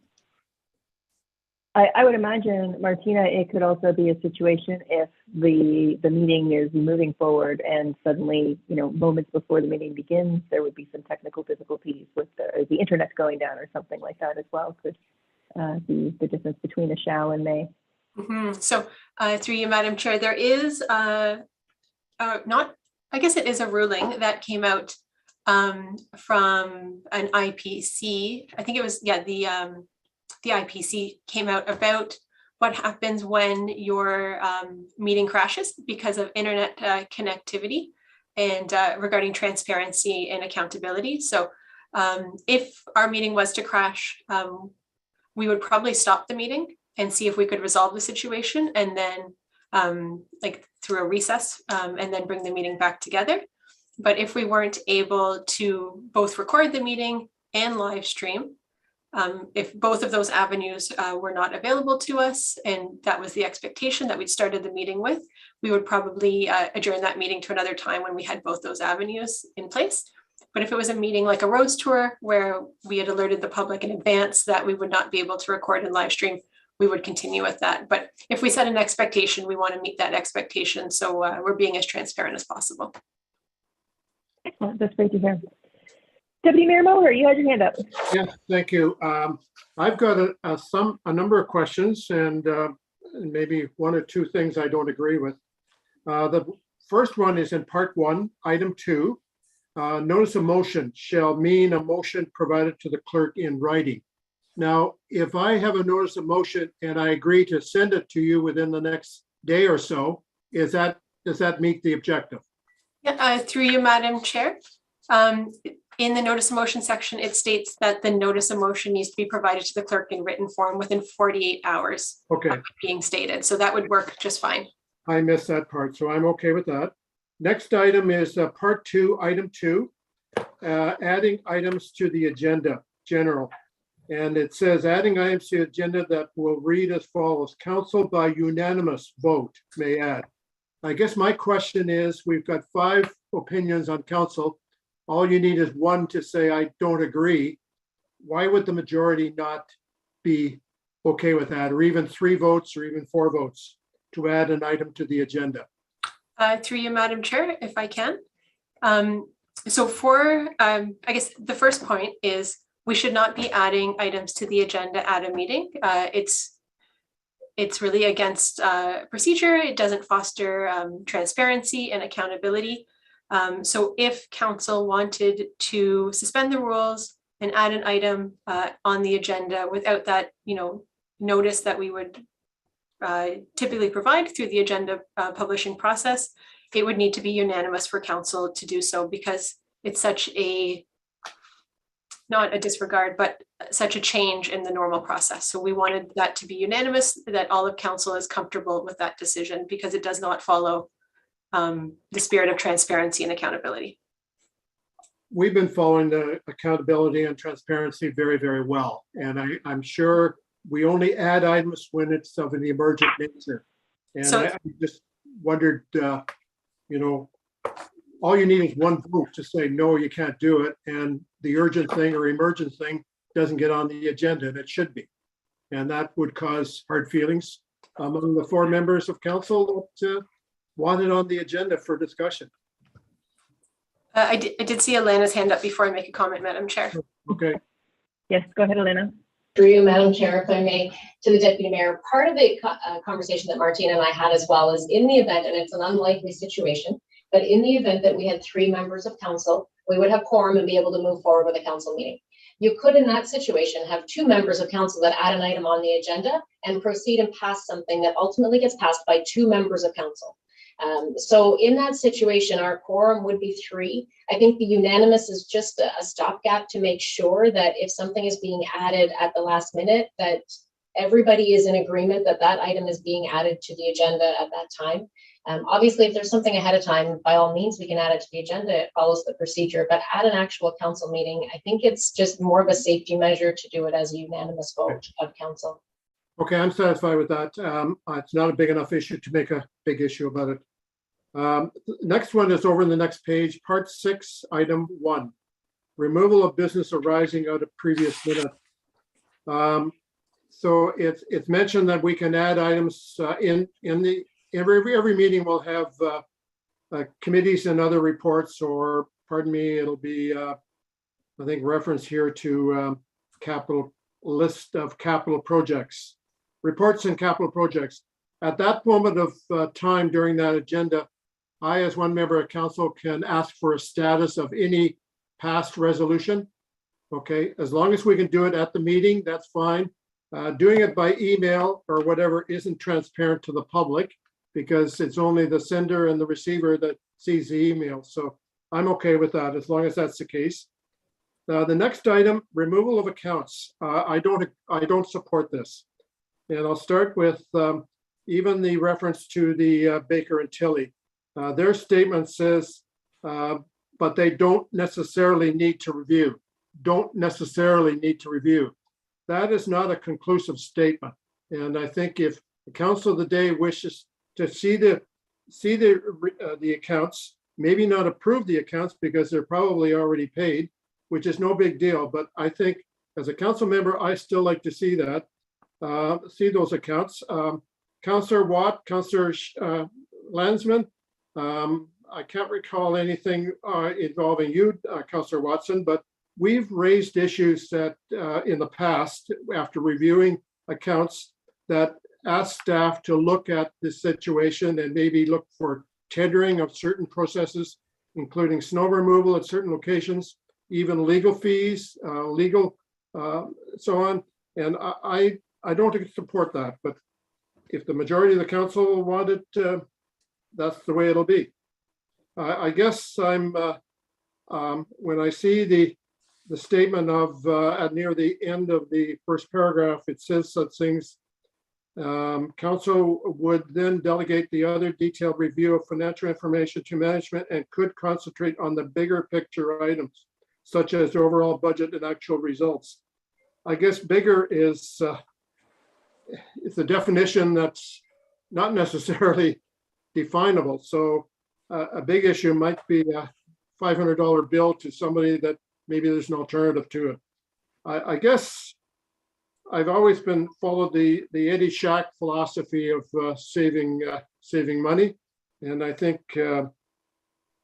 Speaker 2: I would imagine, Martina, it could also be a situation if the meeting is moving forward and suddenly, moments before the meeting begins, there would be some technical difficulties with the internet going down or something like that as well. Could be the difference between a shall and may.
Speaker 1: Mm-hmm. So through you, Madam Chair, there is I guess it is a ruling that came out from an IPC. I think it was, the IPC came out about what happens when your meeting crashes because of internet connectivity, and regarding transparency and accountability. So if our meeting was to crash, we would probably stop the meeting and see if we could resolve the situation, and then through a recess, and then bring the meeting back together. But if we weren't able to both record the meeting and live stream, if both of those avenues were not available to us, and that was the expectation that we'd started the meeting with, we would probably adjourn that meeting to another time when we had both those avenues in place. But if it was a meeting like a roads tour where we had alerted the public in advance that we would not be able to record and live stream, we would continue with that. But if we set an expectation, we want to meet that expectation. So we're being as transparent as possible.
Speaker 2: Excellent. That's great to hear. Deputy Mayor Moher, you had your hand up.
Speaker 3: Yeah, thank you. I've got a number of questions, and maybe one or two things I don't agree with. The first one is in part 1, item 2. Notice of motion shall mean a motion provided to the clerk in writing. Now, if I have a notice of motion and I agree to send it to you within the next day or so, does that meet the objective?
Speaker 1: Yeah, through you, Madam Chair. In the notice of motion section, it states that the notice of motion needs to be provided to the clerk in written form within 48 hours
Speaker 3: Okay.
Speaker 1: of being stated. So that would work just fine.
Speaker 3: I missed that part, so I'm okay with that. Next item is part 2, item 2, adding items to the agenda, general. And it says adding items to the agenda that will read as follows: council by unanimous vote may add. I guess my question is, we've got 5 opinions on council. All you need is 1 to say, I don't agree. Why would the majority not be okay with that? Or even 3 votes or even 4 votes? to add an item to the agenda?
Speaker 1: Through you, Madam Chair, if I can. So for, I guess the first point is we should not be adding items to the agenda at a meeting. It's really against procedure. It doesn't foster transparency and accountability. So if council wanted to suspend the rules and add an item on the agenda without that, notice that we would typically provide through the agenda publishing process, it would need to be unanimous for council to do so, because it's such a, not a disregard, but such a change in the normal process. So we wanted that to be unanimous, that all of council is comfortable with that decision, because it does not follow the spirit of transparency and accountability.
Speaker 3: We've been following the accountability and transparency very, very well. And I'm sure we only add items when it's of an emergent nature. And
Speaker 1: So-
Speaker 3: I just wondered, all you need is one vote to say, no, you can't do it. And the urgent thing or emergent thing doesn't get on the agenda, and it should be. And that would cause hard feelings among the 4 members of council that want it on the agenda for discussion.
Speaker 1: I did see Elena's hand up before I make a comment, Madam Chair.
Speaker 3: Okay.
Speaker 2: Yes, go ahead, Elena.
Speaker 5: Through you, Madam Chair, if I may, to the Deputy Mayor, part of the conversation that Martina and I had as well is in the event, and it's an unlikely situation, but in the event that we had 3 members of council, we would have quorum and be able to move forward with a council meeting. You could, in that situation, have 2 members of council that add an item on the agenda and proceed and pass something that ultimately gets passed by 2 members of council. So in that situation, our quorum would be 3. I think the unanimous is just a stopgap to make sure that if something is being added at the last minute, that everybody is in agreement that that item is being added to the agenda at that time. Obviously, if there's something ahead of time, by all means, we can add it to the agenda. It follows the procedure, but at an actual council meeting, I think it's just more of a safety measure to do it as a unanimous vote of council.
Speaker 3: Okay, I'm satisfied with that. It's not a big enough issue to make a big issue about it. Next one is over in the next page, part 6, item 1, removal of business arising out of previous minutes. So it's mentioned that we can add items in the every meeting will have committees and other reports, or pardon me, it'll be I think reference here to capital list of capital projects, reports and capital projects. At that moment of time during that agenda, I, as one member of council, can ask for a status of any past resolution. Okay, as long as we can do it at the meeting, that's fine. Doing it by email or whatever isn't transparent to the public, because it's only the sender and the receiver that sees the email. So I'm okay with that as long as that's the case. The next item, removal of accounts. I don't support this. And I'll start with even the reference to the Baker and Tilley. Their statement says, but they don't necessarily need to review. Don't necessarily need to review. That is not a conclusive statement. And I think if the council of the day wishes to see the accounts, maybe not approve the accounts because they're probably already paid, which is no big deal. But I think as a council member, I still like to see that, see those accounts. Councillor Watt, Councillor Landsman, I can't recall anything involving you, Councillor Watson, but we've raised issues that in the past, after reviewing accounts, that ask staff to look at this situation and maybe look for tendering of certain processes, including snow removal at certain locations, even legal fees, so on. And I don't support that, but if the majority of the council want it, that's the way it'll be. I guess I'm, when I see the statement of at near the end of the first paragraph, it says such things. Council would then delegate the other detailed review of financial information to management and could concentrate on the bigger picture items, such as overall budget and actual results. I guess bigger is it's a definition that's not necessarily definable. So a big issue might be a $500 bill to somebody that maybe there's an alternative to it. I guess I've always been followed the Eddie Shack philosophy of saving money. And I think, and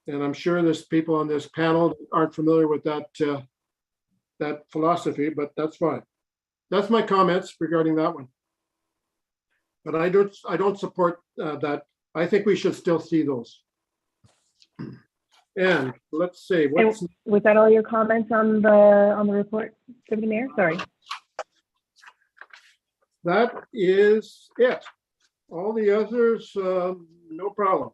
Speaker 3: I'm sure there's people on this panel that aren't familiar with that philosophy, but that's fine. That's my comments regarding that one. But I don't support that. I think we should still see those. And let's see, what's
Speaker 2: was that all your comments on the report, Deputy Mayor? Sorry.
Speaker 3: That is it. All the others, no problem.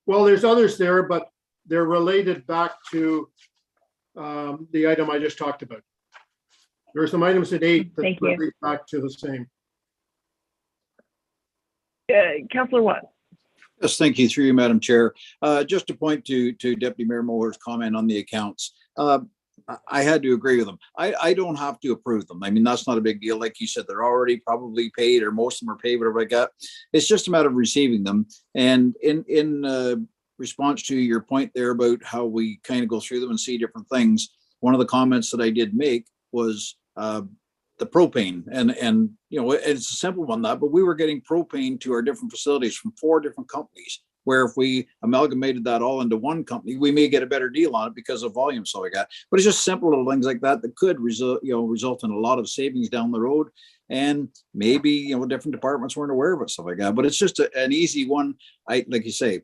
Speaker 3: Well, there's others there, but they're related back to the item I just talked about. There are some items at 8 that relate back to the same.
Speaker 2: Councillor Watt.
Speaker 7: Yes, thank you through you, Madam Chair. Just to point to Deputy Mayor Muller's comment on the accounts. I had to agree with them. I don't have to approve them. I mean, that's not a big deal. Like you said, they're already probably paid, or most of them are paid, whatever I got. It's just a matter of receiving them. And in response to your point there about how we kind of go through them and see different things, one of the comments that I did make was the propane, and you know, it's a simple one, that, but we were getting propane to our different facilities from 4 different companies, where if we amalgamated that all into one company, we may get a better deal on it because of volume. So we got, but it's just simple little things like that that could result in a lot of savings down the road. And maybe, different departments weren't aware of it, stuff like that. But it's just an easy one. Like you say,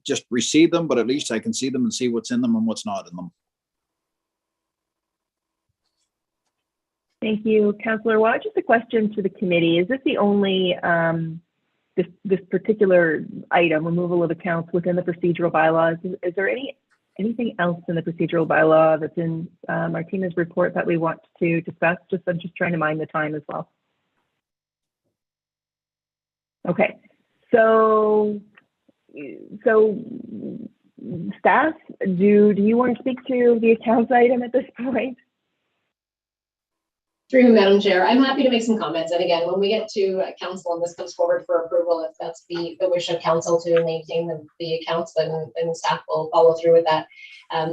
Speaker 7: just receive them, but at least I can see them and see what's in them and what's not in them.
Speaker 2: Thank you, Councillor Watt. Just a question to the committee. Is this the only this particular item, removal of accounts, within the procedural bylaws? Is there anything else in the procedural bylaw that's in Martina's report that we want to discuss? I'm just trying to mind the time as well. Okay, so staff, do you want to speak to the accounts item at this point?
Speaker 5: Through you, Madam Chair, I'm happy to make some comments. And again, when we get to council and this comes forward for approval, if that's the wish of council to maintain the accounts, then staff will follow through with that.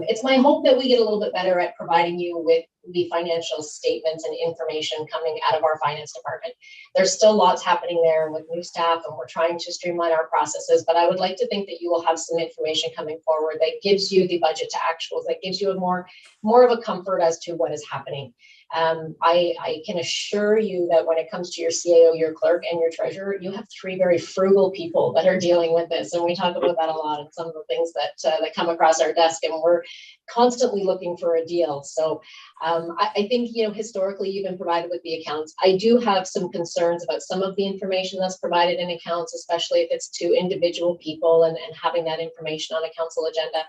Speaker 5: It's my hope that we get a little bit better at providing you with the financial statements and information coming out of our finance department. There's still lots happening there with new staff, and we're trying to streamline our processes, but I would like to think that you will have some information coming forward that gives you the budget to actuals, that gives you a more of a comfort as to what is happening. I can assure you that when it comes to your CAO, your clerk, and your treasurer, you have 3 very frugal people that are dealing with this, and we talk about that a lot, and some of the things that come across our desk, and we're constantly looking for a deal. So I think, historically you've been provided with the accounts. I do have some concerns about some of the information that's provided in accounts, especially if it's to individual people and having that information on a council agenda.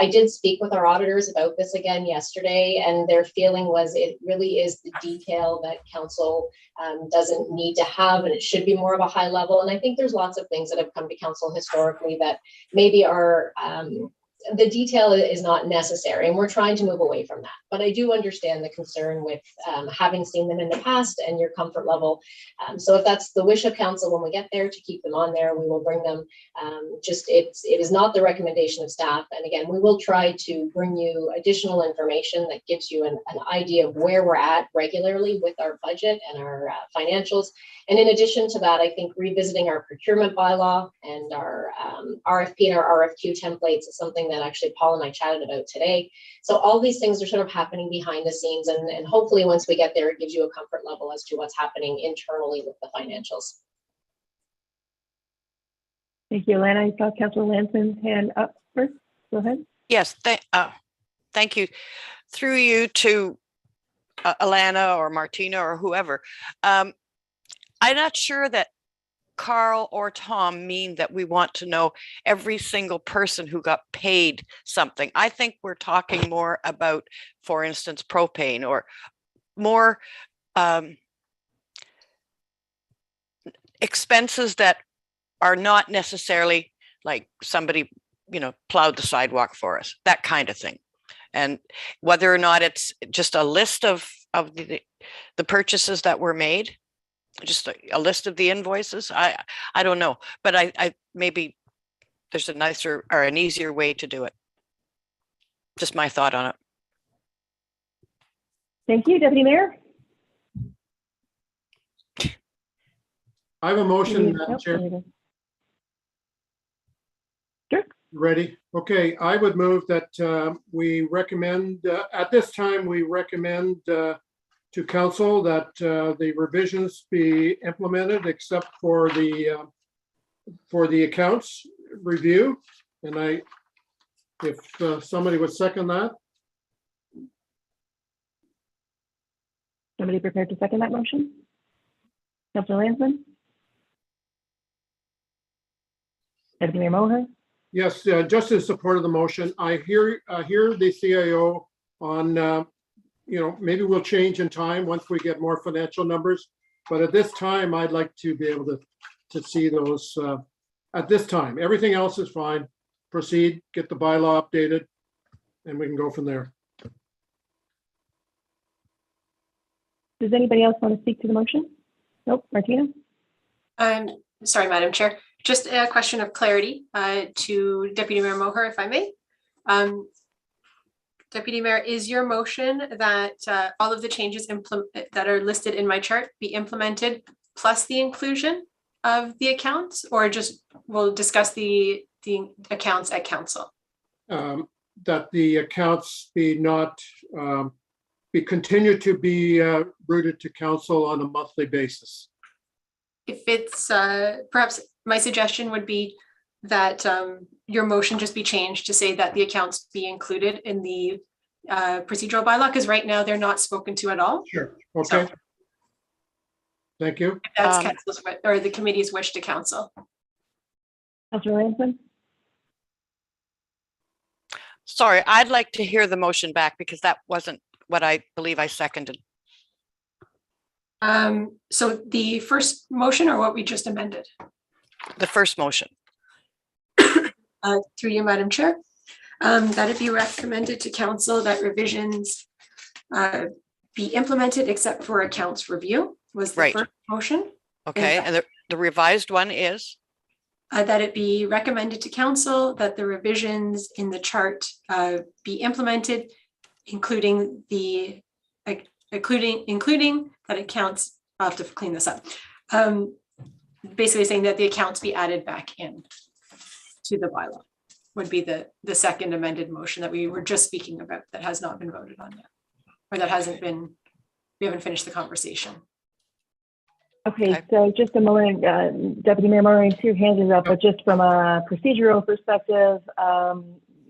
Speaker 5: I did speak with our auditors about this again yesterday, and their feeling was it really is the detail that council doesn't need to have, and it should be more of a high level. And I think there's lots of things that have come to council historically that maybe are the detail is not necessary, and we're trying to move away from that. But I do understand the concern with having seen them in the past and your comfort level. So if that's the wish of council when we get there to keep them on there, we will bring them. It is not the recommendation of staff. And again, we will try to bring you additional information that gives you an idea of where we're at regularly with our budget and our financials. And in addition to that, I think revisiting our procurement bylaw and our RFP and our RFQ templates is something that actually Paul and I chatted about today. So all these things are sort of happening behind the scenes, and hopefully once we get there, it gives you a comfort level as to what's happening internally with the financials.
Speaker 2: Thank you, Alana. I saw Councillor Lanson's hand up first. Go ahead.
Speaker 6: Yes, thank you. Through you to Alana or Martina or whoever. I'm not sure that Carl or Tom mean that we want to know every single person who got paid something. I think we're talking more about, for instance, propane or more expenses that are not necessarily like somebody, plowed the sidewalk for us, that kind of thing. And whether or not it's just a list of the purchases that were made, just a list of the invoices. I don't know, but I maybe there's a nicer or an easier way to do it. Just my thought on it.
Speaker 2: Thank you, Deputy Mayor.
Speaker 3: I have a motion, Madam
Speaker 2: Nope,
Speaker 3: Chair.
Speaker 2: there we go. Sure.
Speaker 3: Ready? Okay, I would move that we recommend, at this time, we recommend to council that the revisions be implemented except for the accounts review. And if somebody would second that.
Speaker 2: Somebody prepared to second that motion? Councilor Lansman? Deputy Mayor Moher?
Speaker 3: Yes, just in support of the motion. I hear the CIO on, maybe we'll change in time once we get more financial numbers. But at this time, I'd like to be able to see those at this time. Everything else is fine. Proceed, get the bylaw updated, and we can go from there.
Speaker 2: Does anybody else want to speak to the motion? Nope, Martina?
Speaker 1: Sorry, Madam Chair. Just a question of clarity to Deputy Mayor Moher, if I may. Deputy Mayor, is your motion that all of the changes that are listed in my chart be implemented plus the inclusion of the accounts, or just we'll discuss the accounts at council?
Speaker 3: That the accounts be not continue to be routed to council on a monthly basis.
Speaker 1: If it's perhaps my suggestion would be that your motion just be changed to say that the accounts be included in the procedural bylaw, because right now they're not spoken to at all.
Speaker 3: Sure. Okay.
Speaker 1: So,
Speaker 3: thank you.
Speaker 1: if that's council's or the committee's wish to council.
Speaker 2: Councilor Lansman?
Speaker 6: Sorry, I'd like to hear the motion back because that wasn't what I believe I seconded.
Speaker 1: So the first motion or what we just amended?
Speaker 6: The first motion.
Speaker 1: Through you, Madam Chair, that it be recommended to council that revisions be implemented except for accounts review was the
Speaker 6: Right.
Speaker 1: first motion.
Speaker 6: Okay, and the revised one is?
Speaker 1: That it be recommended to council that the revisions in the chart be implemented, including that accounts, I'll have to clean this up. Basically saying that the accounts be added back in to the bylaw would be the second amended motion that we were just speaking about that has not been voted on yet. Or that hasn't been, we haven't finished the conversation.
Speaker 2: Okay, so just a moment, Deputy Mayor Murray, two hands is up, but just from a procedural perspective,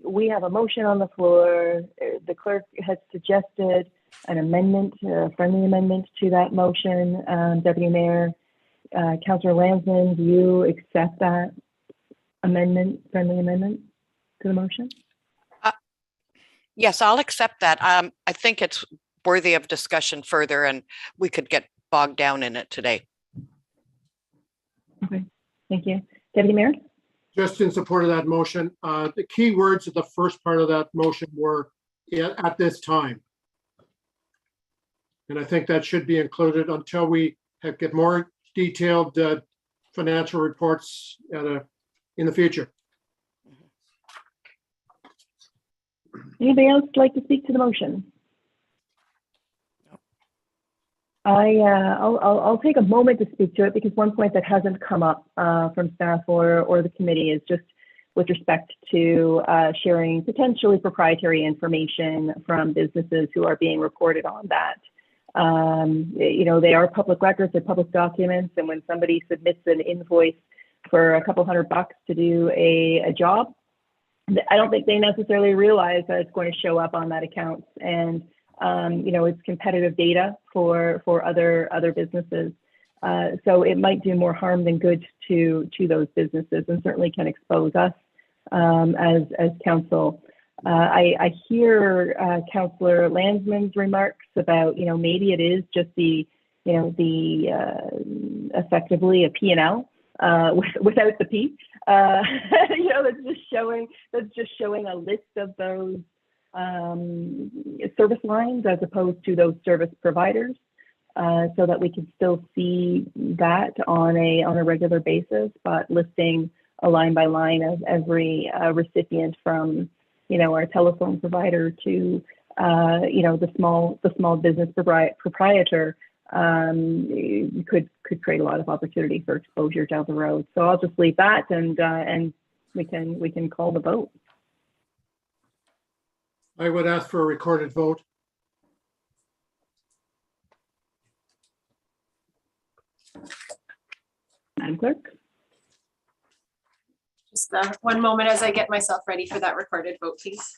Speaker 2: we have a motion on the floor. The clerk has suggested an amendment, a friendly amendment to that motion. Deputy Mayor, Councillor Lansman, do you accept that amendment, friendly amendment to the motion?
Speaker 6: Yes, I'll accept that. I think it's worthy of discussion further and we could get bogged down in it today.
Speaker 2: Okay, thank you. Deputy Mayor?
Speaker 3: Just in support of that motion, the key words of the first part of that motion were at this time. And I think that should be included until we get more detailed financial reports in the future.
Speaker 2: Anybody else like to speak to the motion? I'll take a moment to speak to it because one point that hasn't come up from staff or the committee is just with respect to sharing potentially proprietary information from businesses who are being reported on that. They are public records, they're public documents, and when somebody submits an invoice for a couple $100 to do a job, I don't think they necessarily realize that it's going to show up on that account. And it's competitive data for other businesses. So it might do more harm than good to those businesses and certainly can expose us as council. I hear Councillor Lansman's remarks about, maybe it is just the effectively a P&L without the P. That's just showing a list of those service lines as opposed to those service providers, so that we can still see that on a regular basis, but listing a line by line of every recipient from our telephone provider to the small business proprietor could create a lot of opportunity for exposure down the road. So I'll just leave that, and we can call the vote.
Speaker 3: I would ask for a recorded vote.
Speaker 2: Madam Clerk?
Speaker 1: Just one moment as I get myself ready for that recorded vote, please.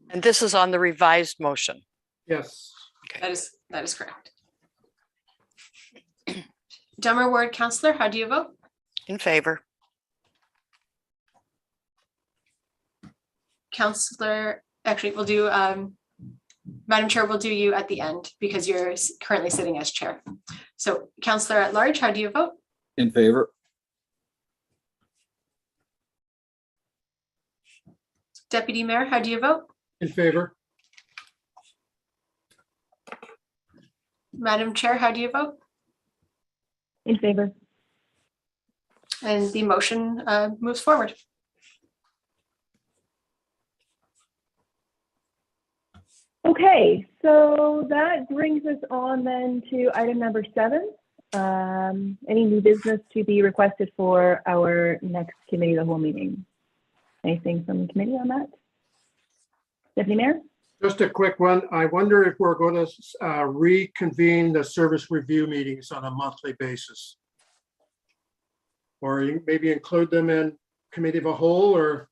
Speaker 6: And this is on the revised motion.
Speaker 3: Yes.
Speaker 1: That is correct. Dummer Ward Councillor, how do you vote?
Speaker 6: In favor.
Speaker 1: Councillor, actually, we'll do, Madam Chair, we'll do you at the end because you're currently sitting as chair. So Councillor at large, how do you vote?
Speaker 7: In favor.
Speaker 1: Deputy Mayor, how do you vote?
Speaker 3: In favor.
Speaker 1: Madam Chair, how do you vote?
Speaker 2: In favor.
Speaker 1: And the motion moves forward.
Speaker 2: Okay, so that brings us on then to item number 7. Any new business to be requested for our next committee of the whole meeting? Anything from the committee on that? Deputy Mayor?
Speaker 3: Just a quick one. I wonder if we're going to reconvene the service review meetings on a monthly basis. Or maybe include them in committee of a whole, or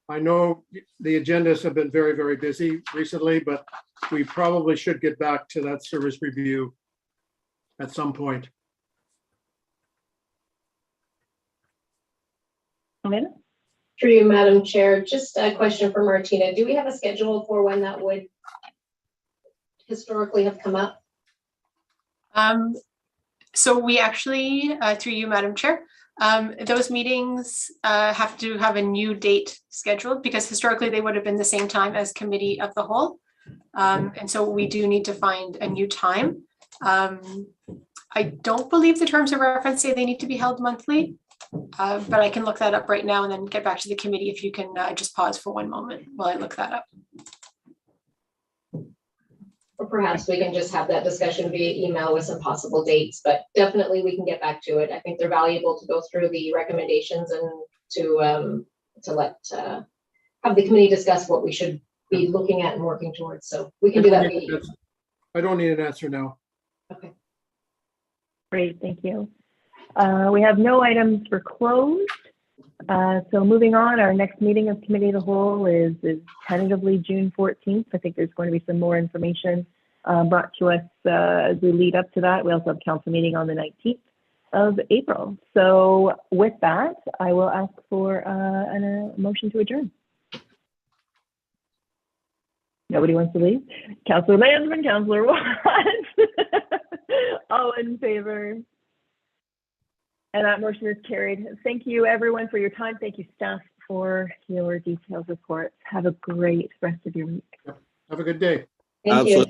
Speaker 3: I know the agendas have been very, very busy recently, but we probably should get back to that service review at some point.
Speaker 2: Amanda?
Speaker 5: Through you, Madam Chair, just a question for Martina. Do we have a schedule for when that would historically have come up?
Speaker 1: So we actually, through you, Madam Chair, those meetings have to have a new date scheduled because historically they would have been the same time as committee of the whole. And so we do need to find a new time. I don't believe the terms of reference say they need to be held monthly, but I can look that up right now and then get back to the committee if you can just pause for one moment while I look that up.
Speaker 5: Or perhaps we can just have that discussion via email with some possible dates, but definitely we can get back to it. I think they're valuable to go through the recommendations and to let have the committee discuss what we should be looking at and working towards. So we can do that.
Speaker 3: I don't need an answer now.
Speaker 5: Okay.
Speaker 2: Great, thank you. We have no items for closed. So moving on, our next meeting of Committee of the Whole is tentatively June 14th. I think there's going to be some more information brought to us as we lead up to that. We also have council meeting on the 19th of April. So with that, I will ask for a motion to adjourn. Nobody wants to leave? Councillor Landsman, Councillor Watts. All in favor? And that motion is carried. Thank you, everyone, for your time. Thank you, staff, for your detailed reports. Have a great rest of your week.
Speaker 3: Have a good day.
Speaker 5: Thank you.